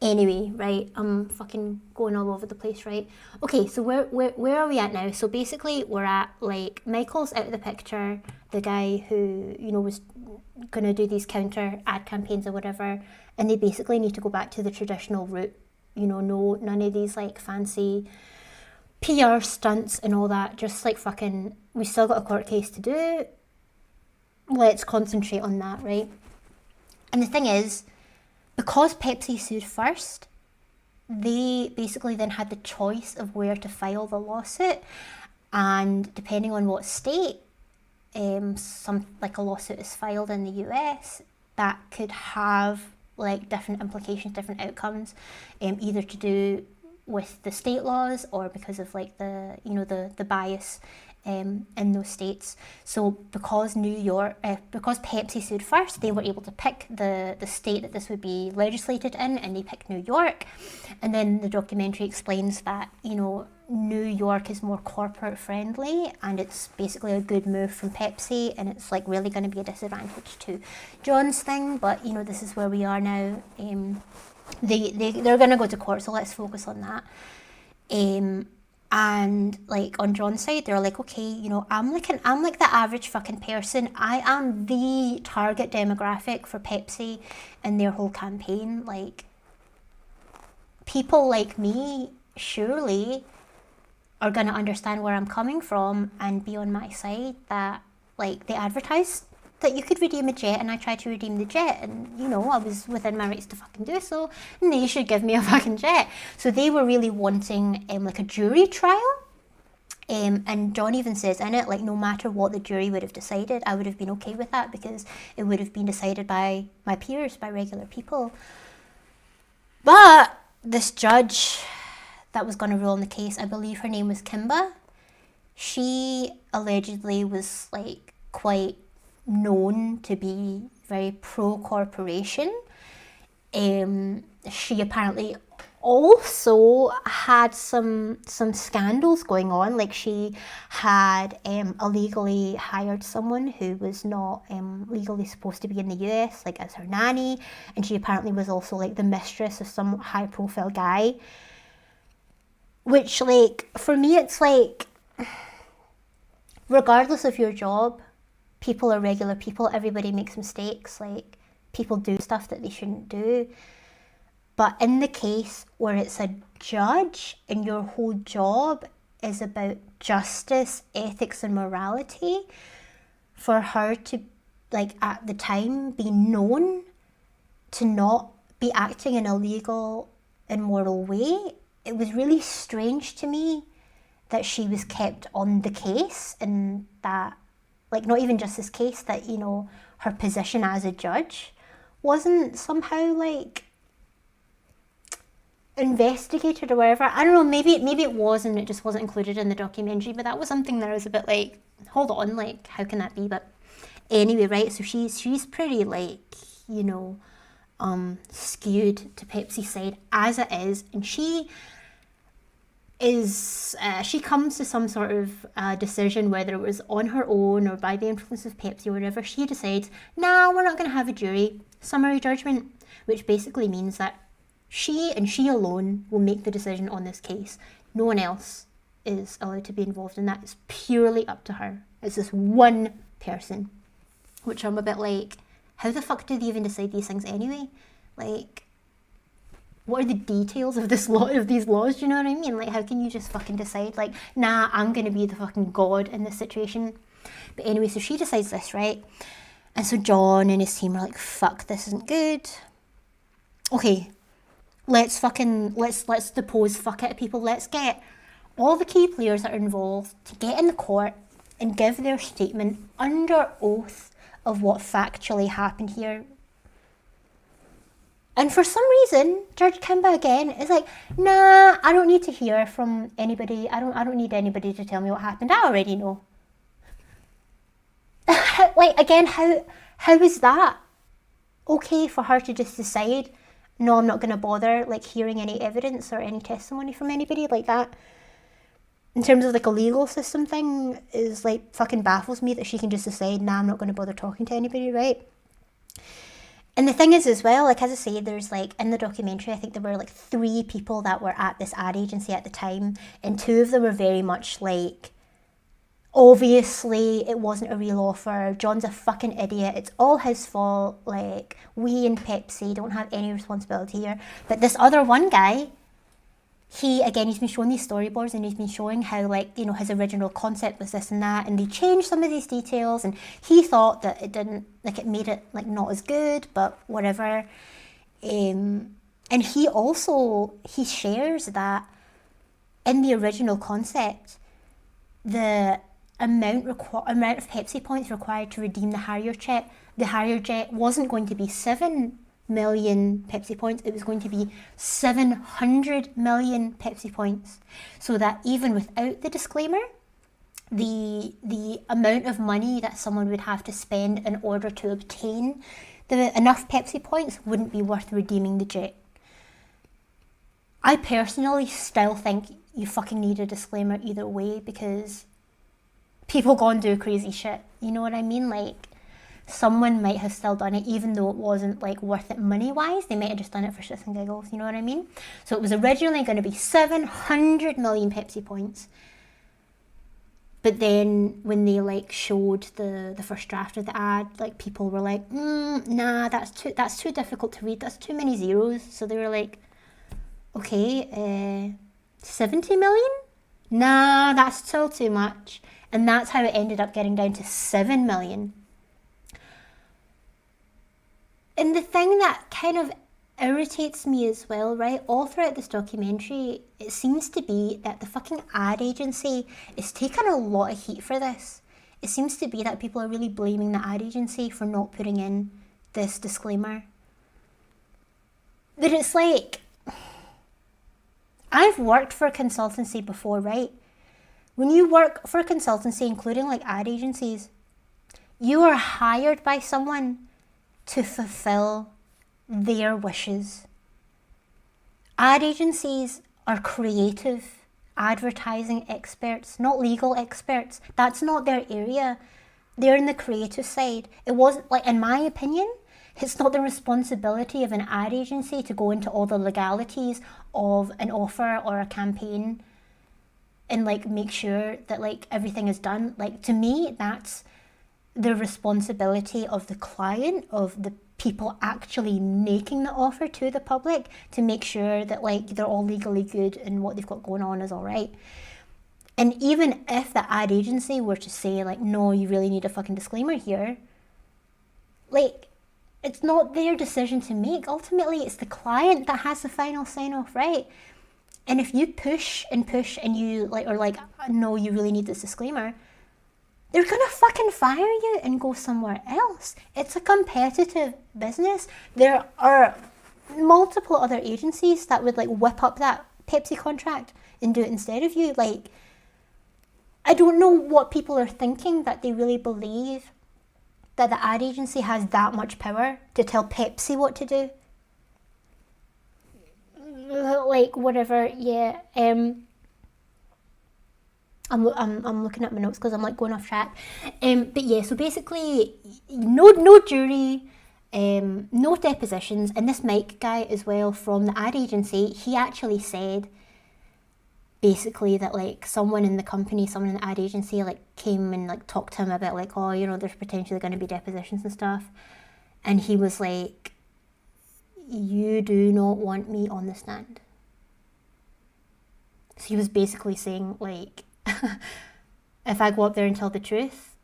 anyway, right, I'm fucking going all over the place, right? Okay, so where are we at now? So basically we're at like, Michael's out of the picture, the guy who, you know, was gonna do these counter ad campaigns or whatever, and they basically need to go back to the traditional route, you know, none of these like fancy PR stunts and all that, just like fucking, we still got a court case to do, let's concentrate on that, right? And the thing is, because Pepsi sued first, they basically then had the choice of where to file the lawsuit, and depending on what state some like a lawsuit is filed in the US, that could have like different implications, different outcomes, either to do with the state laws or because of like the, you know, the bias in those states. So because because Pepsi sued first, they were able to pick the state that this would be legislated in, and they picked New York. And then the documentary explains that, you know, New York is more corporate friendly, and it's basically a good move from Pepsi, and it's like really going to be a disadvantage to John's thing. But you know, this is where we are now. They're going to go to court, so let's focus on that. And like on John's side, they're like, okay, you know, I'm like the average fucking person. I am the target demographic for Pepsi and their whole campaign. Like, people like me surely are gonna understand where I'm coming from and be on my side. That like, they advertised that you could redeem a jet, and I tried to redeem the jet, and you know, I was within my rights to fucking do so, and they should give me a fucking jet. So they were really wanting like a jury trial, and John even says in it, like, no matter what the jury would have decided, I would have been okay with that, because it would have been decided by my peers, by regular people. But this judge that was going to rule on the case, I believe her name was Kimba, she allegedly was like quite known to be very pro-corporation. She apparently also had some scandals going on. Like, she had illegally hired someone who was not legally supposed to be in the US, like as her nanny, and she apparently was also like the mistress of some high-profile guy. Which, like, for me, it's like, regardless of your job, people are regular people, everybody makes mistakes, like, people do stuff that they shouldn't do. But in the case where it's a judge and your whole job is about justice, ethics and morality, for her to, like, at the time be known to not be acting in a legal, immoral way, it was really strange to me that she was kept on the case, and that, like, not even just this case, that, you know, her position as a judge wasn't somehow, like, investigated or whatever. I don't know, maybe it was and it just wasn't included in the documentary, but that was something that I was a bit like, hold on, like, how can that be? But anyway, right, so she's pretty, like, you know, skewed to Pepsi's side as it is, and she comes to some sort of decision, whether it was on her own or by the influence of Pepsi or whatever. She decides, nah, we're not going to have a jury, summary judgment, which basically means that she and she alone will make the decision on this case. No one else is allowed to be involved in that. It's purely up to her. It's this one person, which I'm a bit like, how the fuck do they even decide these things anyway? Like, what are the details of this law, of these laws? Do you know what I mean? Like, how can you just fucking decide, like, nah, I'm gonna be the fucking god in this situation? But anyway, so she decides this, right? And so John and his team are like, fuck, this isn't good. Okay, let's depose fuck it people. Let's get all the key players that are involved to get in the court and give their statement under oath of what factually happened here. And for some reason, Judge Kimba again is like, nah, I don't need to hear from anybody. I don't need anybody to tell me what happened. I already know. Like, again, how is that okay for her to just decide, no, I'm not going to bother like hearing any evidence or any testimony from anybody like that? In terms of like a legal system thing, is like fucking baffles me that she can just decide, nah, I'm not going to bother talking to anybody, right? And the thing is as well, like, as I say, there's like, in the documentary, I think there were like 3 people that were at this ad agency at the time, and 2 of them were very much like, obviously it wasn't a real offer, John's a fucking idiot, it's all his fault, like, we and Pepsi don't have any responsibility here. But this other one guy, he's been showing these storyboards, and he's been showing how, like, you know, his original concept was this and that, and they changed some of these details, and he thought that it didn't, like, it made it like not as good, but whatever. And he shares that in the original concept, the amount of Pepsi points required to redeem the Harrier jet wasn't going to be 7 million Pepsi points, it was going to be 700 million Pepsi points. So that even without the disclaimer, the amount of money that someone would have to spend in order to obtain enough Pepsi points wouldn't be worth redeeming the jet. I personally still think you fucking need a disclaimer either way, because people go and do crazy shit, you know what I mean? Like, someone might have still done it even though it wasn't like worth it money wise. They might have just done it for shits and giggles, you know what I mean? So it was originally going to be 700 million Pepsi points, but then when they like showed the first draft of the ad, like, people were like, nah, that's too difficult to read, that's too many zeros. So they were like, okay, 70 million? Nah, that's still too much. And that's how it ended up getting down to 7 million. And the thing that kind of irritates me as well, right, all throughout this documentary, it seems to be that the fucking ad agency is taking a lot of heat for this. It seems to be that people are really blaming the ad agency for not putting in this disclaimer. But it's like, I've worked for a consultancy before, right? When you work for a consultancy, including like ad agencies, you are hired by someone to fulfill their wishes. Ad agencies are creative advertising experts, not legal experts. That's not their area. They're in the creative side. It wasn't, like, in my opinion, it's not the responsibility of an ad agency to go into all the legalities of an offer or a campaign and like make sure that like everything is done. Like, to me, that's the responsibility of the client, of the people actually making the offer to the public, to make sure that like they're all legally good and what they've got going on is all right. And even if the ad agency were to say like, no, you really need a fucking disclaimer here, like, it's not their decision to make. Ultimately, it's the client that has the final sign off, right? And if you push and you like, or like, no, you really need this disclaimer, they're gonna fucking fire you and go somewhere else. It's a competitive business. There are multiple other agencies that would like whip up that Pepsi contract and do it instead of you. Like, I don't know what people are thinking, that they really believe that the ad agency has that much power to tell Pepsi what to do. Like, whatever, yeah. I'm looking at my notes because I'm like going off track. But yeah, so basically, no jury, no depositions, and this Mike guy as well from the ad agency, he actually said basically that like someone in the company, someone in the ad agency like came and like talked to him about like, oh, you know, there's potentially going to be depositions and stuff, and he was like, you do not want me on the stand. So he was basically saying, like, if I go up there and tell the truth,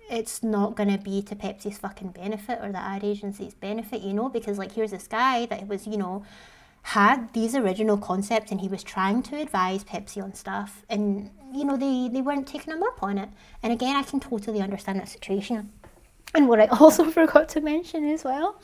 it's not going to be to Pepsi's fucking benefit or the ad agency's benefit, you know, because, like, here's this guy that was, you know, had these original concepts and he was trying to advise Pepsi on stuff, and, you know, they weren't taking him up on it. And again, I can totally understand that situation. And what I also forgot to mention as well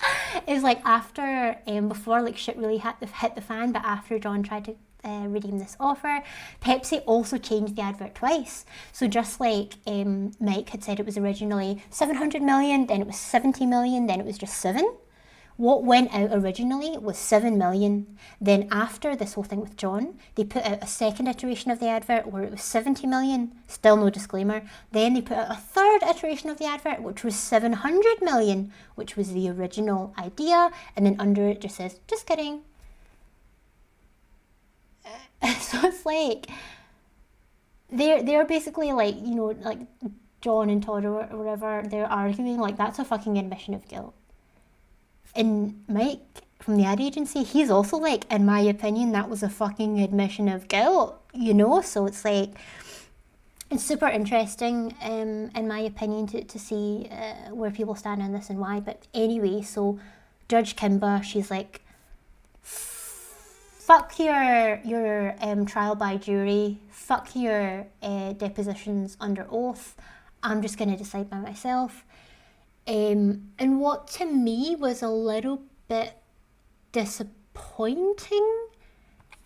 is, like, after, before, like, shit really hit the fan, but after John tried to redeem this offer, Pepsi also changed the advert twice. So just like Mike had said, it was originally 700 million, then it was 70 million, then it was just 7. What went out originally was 7 million. Then after this whole thing with John, they put out a second iteration of the advert where it was 70 million, still no disclaimer. Then they put out a third iteration of the advert, which was 700 million, which was the original idea. And then under it just says, just kidding. So it's like, they're basically like, you know, like John and Todd or whatever, they're arguing like that's a fucking admission of guilt. And Mike from the ad agency, he's also like, in my opinion, that was a fucking admission of guilt, you know? So it's like, it's super interesting, in my opinion, to see where people stand on this and why. But anyway, so Judge Kimba, she's like, fuck your trial by jury, fuck your depositions under oath, I'm just going to decide by myself. And what to me was a little bit disappointing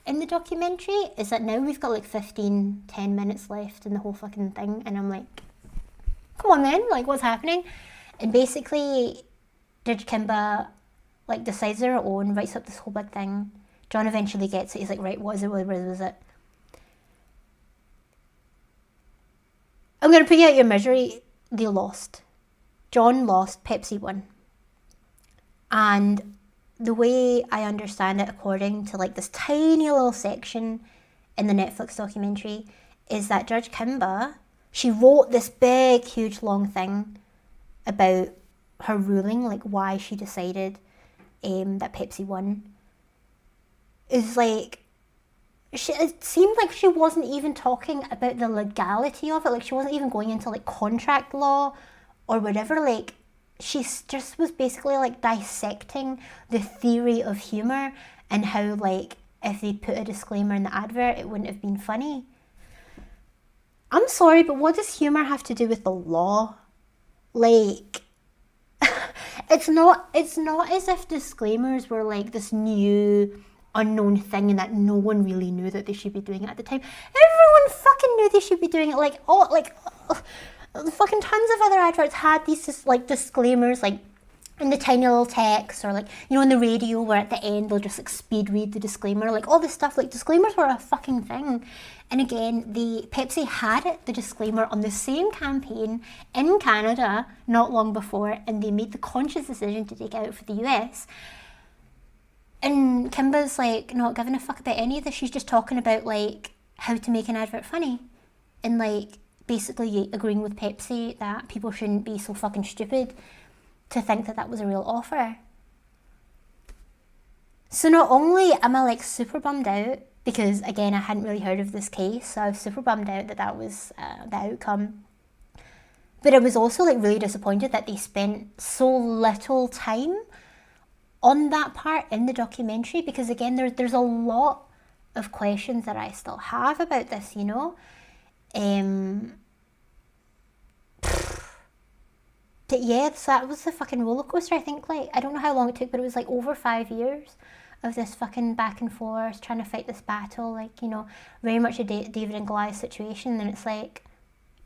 in the documentary is that now we've got like 10 minutes left in the whole fucking thing, and I'm like, come on then, like, what's happening? And basically Judge Kimba like decides their own, writes up this whole big thing. John eventually gets it. He's like, right, what is it? What was it? I'm going to put you out your misery. They lost. John lost, Pepsi won. And the way I understand it, according to like this tiny little section in the Netflix documentary, is that Judge Kimba, she wrote this big, huge, long thing about her ruling, like why she decided that Pepsi won. Is like, it seemed like she wasn't even talking about the legality of it. Like, she wasn't even going into like contract law or whatever. Like, she just was basically like dissecting the theory of humor and how, like, if they put a disclaimer in the advert, it wouldn't have been funny. I'm sorry, but what does humor have to do with the law? Like, it's not as if disclaimers were like this new unknown thing and that no one really knew that they should be doing it at the time. Everyone fucking knew they should be doing it. Like, fucking tons of other adverts had these just like disclaimers, like in the tiny little text, or like, you know, in the radio where at the end they'll just like speed read the disclaimer, like all this stuff. Like, disclaimers were a fucking thing. And again, the Pepsi had it, the disclaimer, on the same campaign in Canada not long before, and they made the conscious decision to take it out for the US. And Kimba's like not giving a fuck about any of this. She's just talking about like how to make an advert funny, and like basically agreeing with Pepsi that people shouldn't be so fucking stupid to think that that was a real offer. So not only am I like super bummed out, because again I hadn't really heard of this case, so I was super bummed out that that was the outcome, but I was also like really disappointed that they spent so little time on that part in the documentary, because again there's a lot of questions that I still have about this, you know. But yeah, so that was the fucking roller coaster. I think, like, I don't know how long it took, but it was like over 5 years of this fucking back and forth trying to fight this battle, like, you know, very much a David and Goliath situation. And it's like,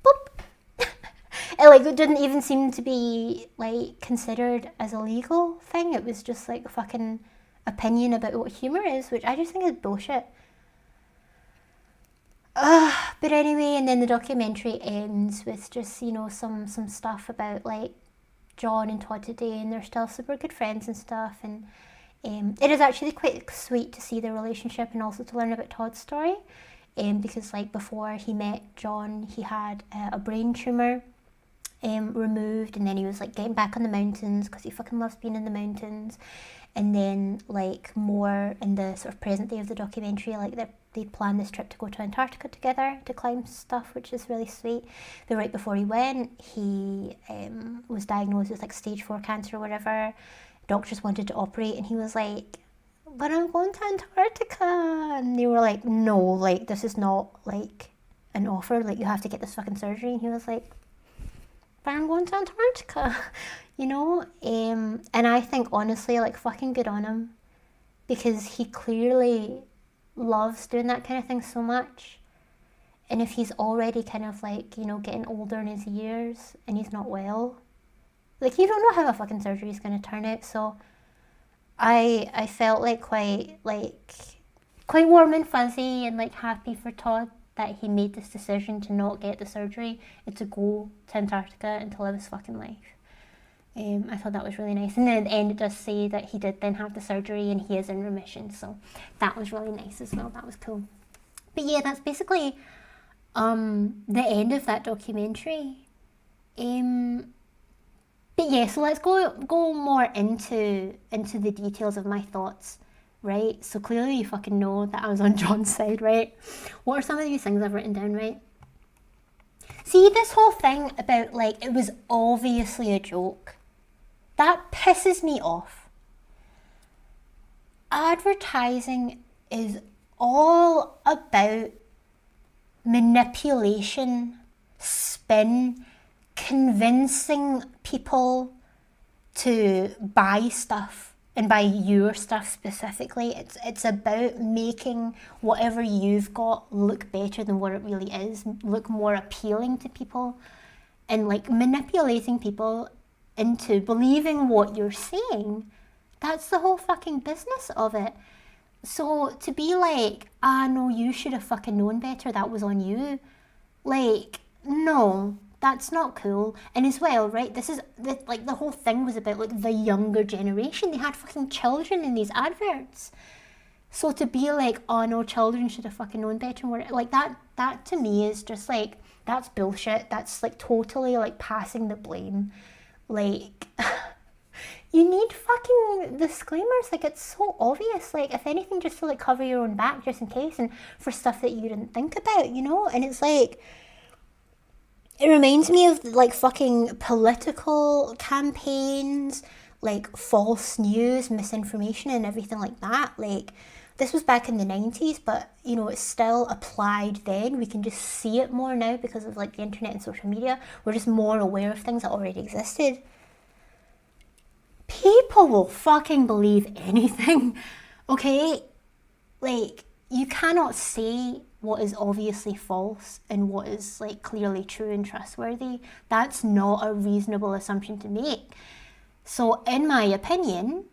boop. And like, it didn't even seem to be like considered as a legal thing. It was just like a fucking opinion about what humor is, which I just think is bullshit. But anyway, and then the documentary ends with just, you know, some stuff about like John and Todd today, and they're still super good friends and stuff. And it is actually quite sweet to see their relationship and also to learn about Todd's story, because like before he met John, he had a brain tumor, removed, and then he was like getting back on the mountains because he fucking loves being in the mountains. And then like more in the sort of present day of the documentary, like they planned this trip to go to Antarctica together to climb stuff, which is really sweet. But right before he went, he was diagnosed with like stage 4 cancer or whatever. Doctors wanted to operate, and he was like, but I'm going to Antarctica. And they were like, no, like this is not like an offer, like you have to get this fucking surgery. And he was like, but I'm going to Antarctica, you know. And I think honestly, like, fucking good on him, because he clearly loves doing that kind of thing so much. And if he's already kind of like, you know, getting older in his years and he's not well, like, you don't know how a fucking surgery is going to turn out. So I felt like quite warm and fuzzy and like happy for Todd that he made this decision to not get the surgery and to go to Antarctica and to live his fucking life. I thought that was really nice. And then at the end it does say that he did then have the surgery and he is in remission. So that was really nice as well. That was cool. But yeah, that's basically the end of that documentary. But yeah, so let's go more into the details of my thoughts, right? So clearly you fucking know that I was on John's side, right? What are some of these things I've written down, right? See, this whole thing about like it was obviously a joke, that pisses me off. Advertising is all about manipulation, spin, convincing people to buy stuff, and buy your stuff specifically. It's about making whatever you've got look better than what it really is, look more appealing to people, and like manipulating people into believing what you're saying. That's the whole fucking business of it. So to be like, no, you should have fucking known better, that was on you, like, no, that's not cool. And as well, right, this is like the whole thing was about like the younger generation. They had fucking children in these adverts. So to be like, oh no, children should have fucking known better, like that to me is just like, that's bullshit. That's like totally like passing the blame. Like you need fucking disclaimers, like it's so obvious, like if anything just to like cover your own back just in case, and for stuff that you didn't think about, you know. And it's like, it reminds me of like fucking political campaigns, like false news, misinformation and everything like that. Like this was back in the 90s, but you know, it's still applied then. We can just see it more now because of like the internet and social media. We're just more aware of things that already existed. People will fucking believe anything, okay? Like, you cannot say what is obviously false and what is like clearly true and trustworthy. That's not a reasonable assumption to make. So in my opinion,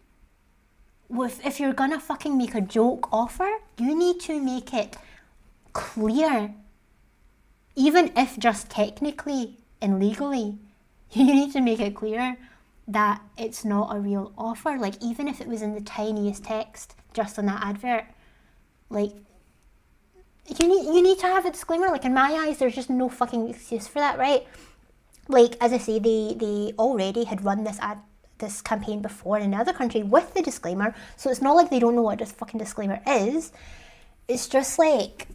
if you're gonna fucking make a joke offer, you need to make it clear, even if just technically and legally, you need to make it clear that it's not a real offer. Like even if it was in the tiniest text just on that advert, like you need to have a disclaimer. Like in my eyes, there's just no fucking excuse for that, right? Like as I say, they already had run this campaign before in another country with the disclaimer, so it's not like they don't know what this fucking disclaimer is. It's just like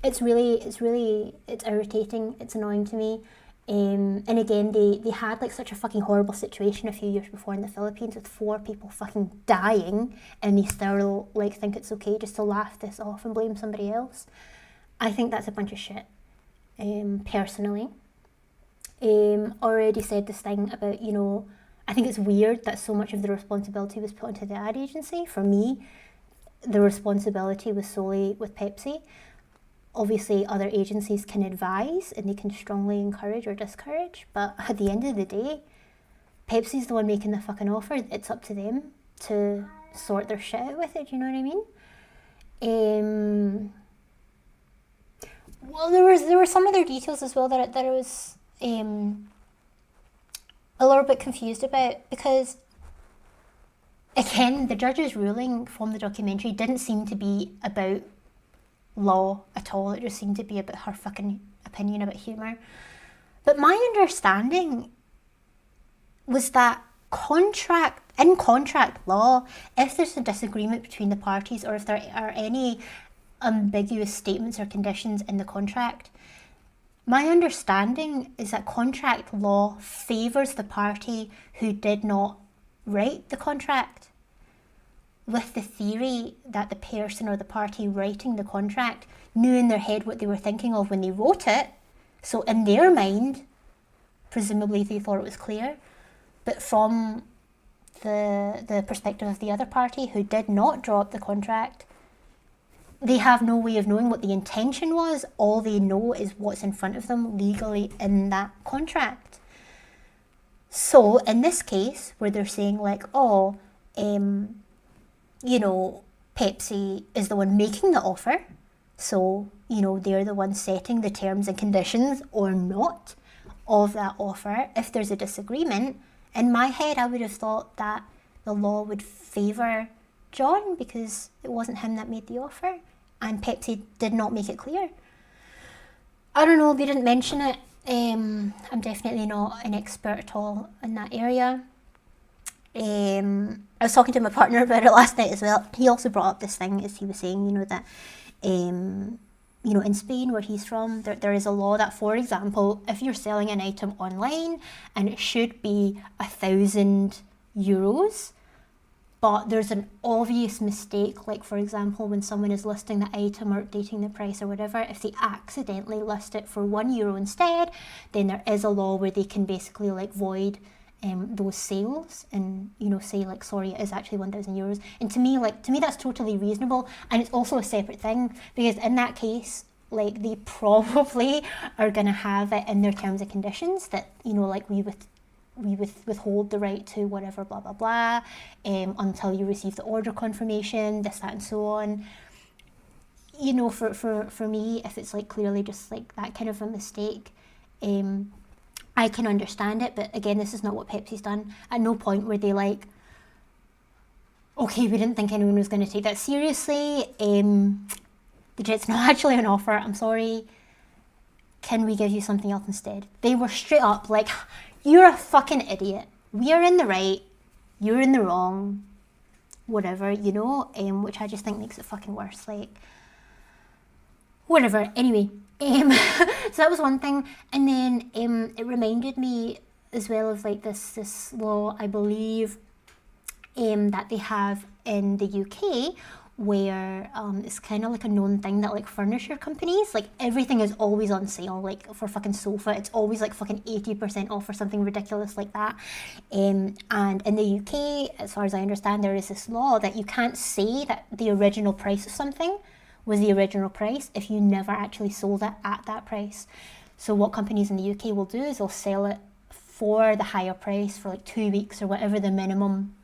it's irritating, it's annoying to me. And again, they had like such a fucking horrible situation a few years before in the Philippines with 4 people fucking dying, and they still like think it's okay just to laugh this off and blame somebody else. I think that's a bunch of shit, personally. Already said this thing about, you know, I think it's weird that so much of the responsibility was put onto the ad agency. For me, the responsibility was solely with Pepsi. Obviously other agencies can advise and they can strongly encourage or discourage, but at the end of the day, Pepsi's the one making the fucking offer. It's up to them to sort their shit out with it, you know what I mean? Well, there were some other details as well that I was a little bit confused about, because again, the judge's ruling from the documentary didn't seem to be about law at all. It just seemed to be about her fucking opinion about humour. But my understanding was that in contract law, if there's a disagreement between the parties, or if there are any ambiguous statements or conditions in the contract, my understanding is that contract law favours the party who did not write the contract, with the theory that the person or the party writing the contract knew in their head what they were thinking of when they wrote it. So in their mind, presumably they thought it was clear. But from the perspective of the other party who did not draw up the contract, they have no way of knowing what the intention was. All they know is what's in front of them legally in that contract. So in this case, where they're saying like, oh, Pepsi is the one making the offer, so, they're the one setting the terms and conditions or not of that offer. If there's a disagreement, in my head, I would have thought that the law would favour John because it wasn't him that made the offer, and Pepsi did not make it clear. I don't know, they didn't mention it. I'm definitely not an expert at all in that area. I was talking to my partner about it last night as well. He also brought up this thing, as he was saying, that in Spain, where he's from, there is a law that, for example, if you're selling an item online and it should be €1,000, but there's an obvious mistake, like for example, when someone is listing the item or updating the price or whatever, if they accidentally list it for €1 instead, then there is a law where they can basically like void those sales and say like, sorry, it is actually €1,000. And to me that's totally reasonable, and it's also a separate thing, because in that case, like, they probably are going to have it in their terms and conditions that like we withhold the right to whatever blah blah blah until you receive the order confirmation, this, that and so on. For me, if it's like clearly just like that kind of a mistake, I can understand it, but again, this is not what Pepsi's done. At no point were they like, okay, we didn't think anyone was going to take that seriously. The Jet's not actually an offer, I'm sorry. Can we give you something else instead? They were straight up like, you're a fucking idiot. We are in the right, you're in the wrong, whatever, which I just think makes it fucking worse. Like, whatever, anyway. So that was one thing, and then it reminded me as well of like this law, I believe, that they have in the UK, where it's kind of like a known thing that like furniture companies, like everything is always on sale. Like for fucking sofa, it's always like fucking 80% off or something ridiculous like that. And in the UK, as far as I understand, there is this law that you can't say that the original price of something was the original price if you never actually sold it at that price. So what companies in the UK will do is they'll sell it for the higher price for like 2 weeks or whatever the minimum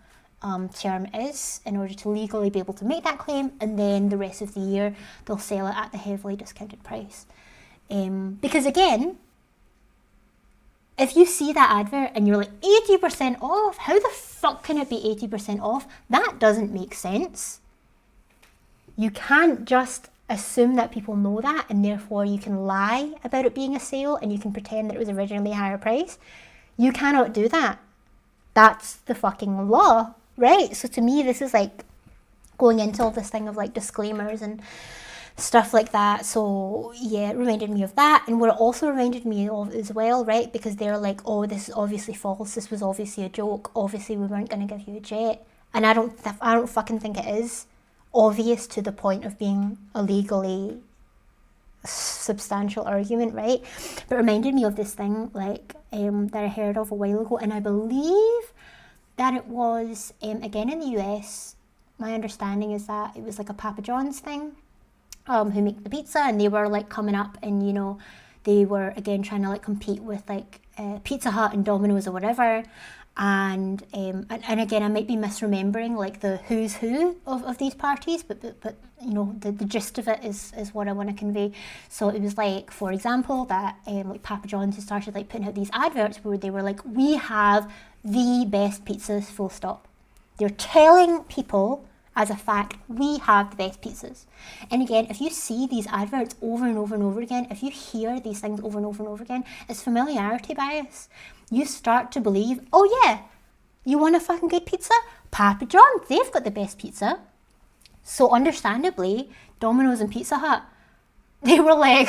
term is in order to legally be able to make that claim, and then the rest of the year they'll sell it at the heavily discounted price. Because again, if you see that advert and you're like 80% off, how the fuck can it be 80% off? That doesn't make sense. You can't just assume that people know that, and therefore you can lie about it being a sale and you can pretend that it was originally a higher price. You cannot do that. That's the fucking law, right? So to me, this is like going into all this thing of like disclaimers and stuff like that. So yeah, it reminded me of that. And what it also reminded me of as well, right, because they're like, oh, this is obviously false, this was obviously a joke, obviously we weren't going to give you a jet. And I don't fucking think it is obvious to the point of being a legally substantial argument, right? But it reminded me of this thing like that I heard of a while ago, and I believe that it was again in the US. My understanding is that it was like a Papa John's thing, who make the pizza, and they were like coming up, and they were again trying to like compete with like Pizza Hut and Domino's or whatever. And again, I might be misremembering like the who's who of these parties, but the gist of it is what I want to convey. So it was like, for example, that like Papa John's had started like putting out these adverts where they were like, we have the best pizzas, full stop. They're telling people as a fact, we have the best pizzas. And again, if you see these adverts over and over and over again, if you hear these things over and over and over again, it's familiarity bias. You start to believe, oh yeah, you want a fucking good pizza? Papa John's, they've got the best pizza. So understandably, Domino's and Pizza Hut, they were like,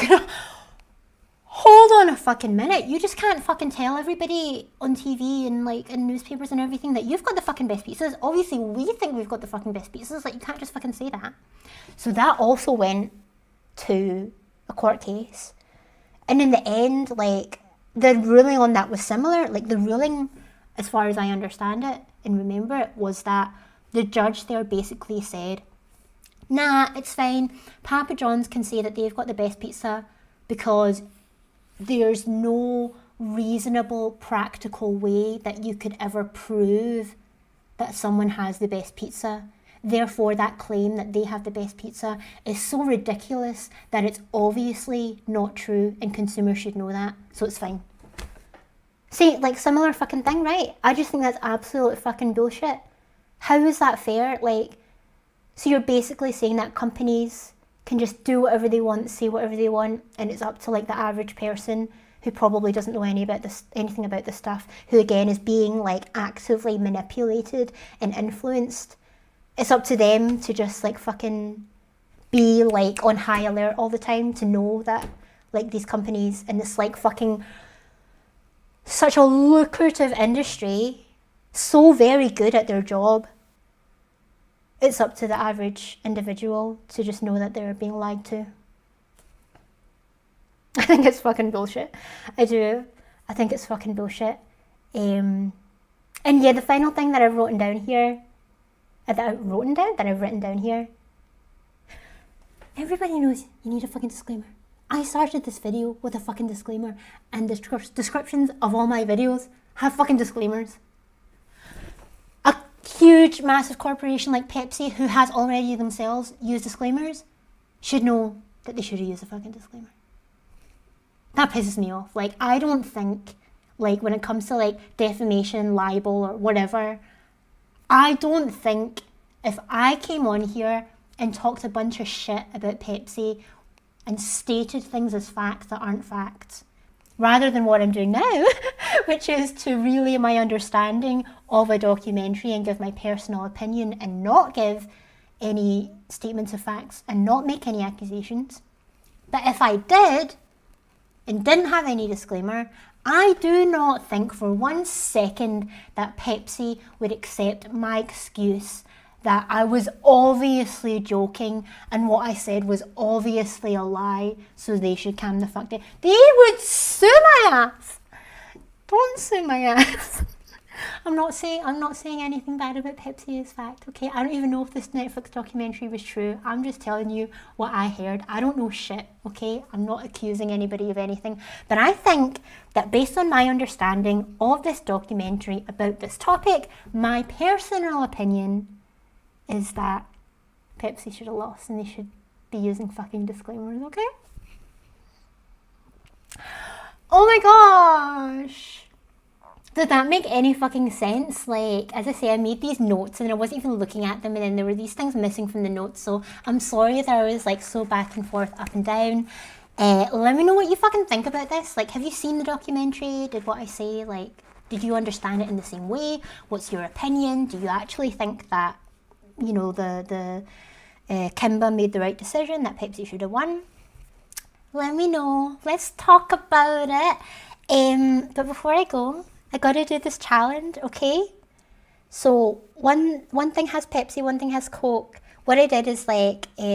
hold on a fucking minute, you just can't fucking tell everybody on TV and like in newspapers and everything that you've got the fucking best pizzas. Obviously we think we've got the fucking best pizzas, like you can't just fucking say that. So that also went to a court case. And in the end, like, the ruling on that was similar. Like, the ruling, as far as I understand it and remember it, was that the judge there basically said, nah, it's fine. Papa John's can say that they've got the best pizza because there's no reasonable, practical way that you could ever prove that someone has the best pizza. Therefore, that claim that they have the best pizza is so ridiculous that it's obviously not true and consumers should know that. So it's fine. See, like, similar fucking thing, right? I just think that's absolute fucking bullshit. How is that fair? Like, so you're basically saying that companies can just do whatever they want, say whatever they want, and it's up to like the average person who probably doesn't know anything about this stuff, who again is being like actively manipulated and influenced. It's up to them to just like fucking be like on high alert all the time to know that like these companies in this like fucking such a lucrative industry, so very good at their job, it's up to the average individual to just know that they're being lied to. I think it's fucking bullshit. I do. I think it's fucking bullshit. And yeah, the final thing that I've written down here, everybody knows you need a fucking disclaimer. I started this video with a fucking disclaimer, and the descriptions of all my videos have fucking disclaimers. A huge, massive corporation like Pepsi, who has already themselves used disclaimers, should know that they should have used a fucking disclaimer. That pisses me off. Like, I don't think, like, when it comes to, like, defamation, libel, or whatever, I don't think if I came on here and talked a bunch of shit about Pepsi and stated things as facts that aren't facts, rather than what I'm doing now, which is to relay my understanding of a documentary and give my personal opinion and not give any statements of facts and not make any accusations. But if I did and didn't have any disclaimer, I do not think for 1 second that Pepsi would accept my excuse that I was obviously joking and what I said was obviously a lie, so they should calm the fuck down. They would sue my ass. Don't sue my ass. I'm not saying anything bad about Pepsi as fact, okay? I don't even know if this Netflix documentary was true. I'm just telling you what I heard. I don't know shit, okay? I'm not accusing anybody of anything. But I think that based on my understanding of this documentary about this topic, my personal opinion is that Pepsi should have lost and they should be using fucking disclaimers, okay? Oh my gosh! Did that make any fucking sense? Like, as I say, I made these notes and I wasn't even looking at them, and then there were these things missing from the notes, so I'm sorry that I was like so back and forth, up and down. Let me know what you fucking think about this. Like, have you seen the documentary? Did what I say, like, did you understand it in the same way? What's your opinion? Do you actually think that, you know, the Kimba made the right decision, that Pepsi should have won? Let me know. Let's talk about it. But before I go, I gotta do this challenge, okay? So one thing has Pepsi, one thing has Coke. What I did is like what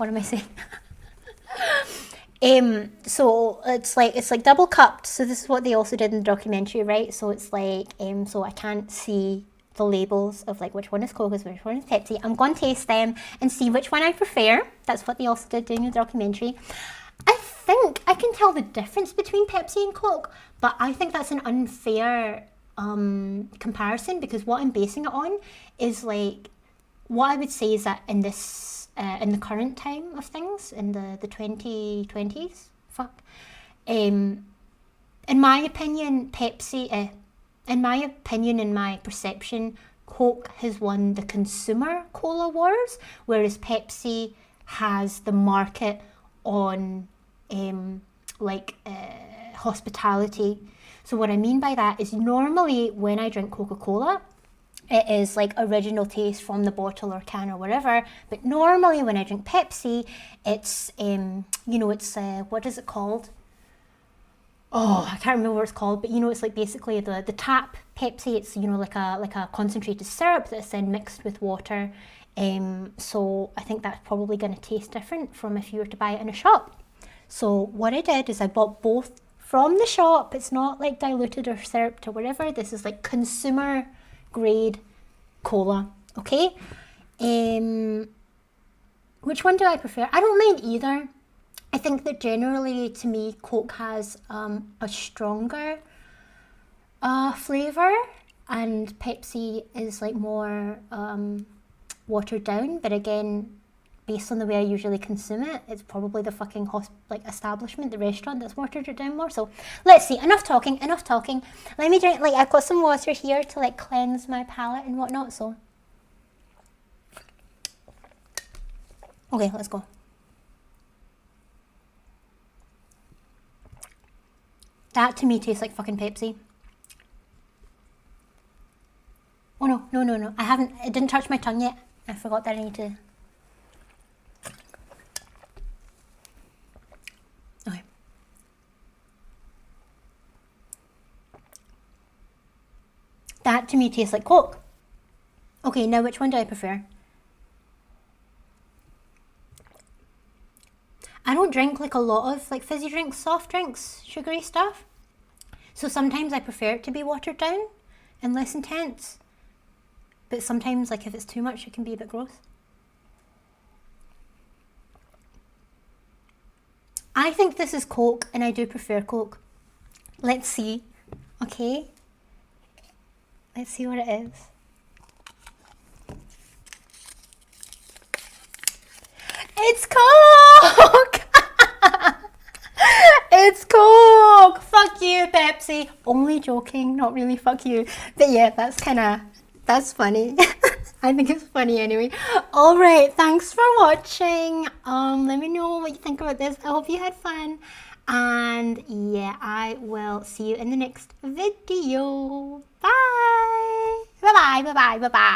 am I saying? So it's like double cupped. So this is what they also did in the documentary, right? So it's like so I can't see the labels of like which one is Coke, which one is Pepsi. I'm going to taste them and see which one I prefer. That's what they also did during the documentary. I think I can tell the difference between Pepsi and Coke, but I think that's an unfair comparison, because what I'm basing it on is like, what I would say is that in this in the current time of things, in the 2020s, in my opinion, in my opinion, in my perception, Coke has won the consumer cola wars, whereas Pepsi has the market on hospitality. So what I mean by that is normally when I drink Coca-Cola, it is like original taste from the bottle or can or whatever. But normally when I drink Pepsi, it's what is it called? Oh, I can't remember what it's called, but it's like basically the tap Pepsi. It's like a concentrated syrup that's then mixed with water. So I think that's probably going to taste different from if you were to buy it in a shop. So what I did is I bought both from the shop. It's not like diluted or syruped or whatever. This is like consumer grade cola. Okay. Which one do I prefer? I don't mind either. I think that generally, to me, Coke has a stronger flavour, and Pepsi is like more watered down. But again, based on the way I usually consume it, it's probably the fucking establishment, the restaurant, that's watered it down more. So let's see. Enough talking. Let me drink. I've got some water here to cleanse my palate and whatnot. So okay, let's go. That to me tastes like fucking Pepsi. Oh no. I haven't, it didn't touch my tongue yet. I forgot that I need to. Okay. That to me tastes like Coke. Okay, now which one do I prefer? I don't drink a lot of fizzy drinks, soft drinks, sugary stuff. So sometimes I prefer it to be watered down and less intense. But sometimes if it's too much, it can be a bit gross. I think this is Coke and I do prefer Coke. Let's see. Okay. Let's see what it is. It's Coke! It's Coke! Fuck you, Pepsi. Only joking, not really fuck you. But yeah, that's funny. I think it's funny anyway. Alright, thanks for watching. Let me know what you think about this. I hope you had fun. And yeah, I will see you in the next video. Bye! Bye-bye.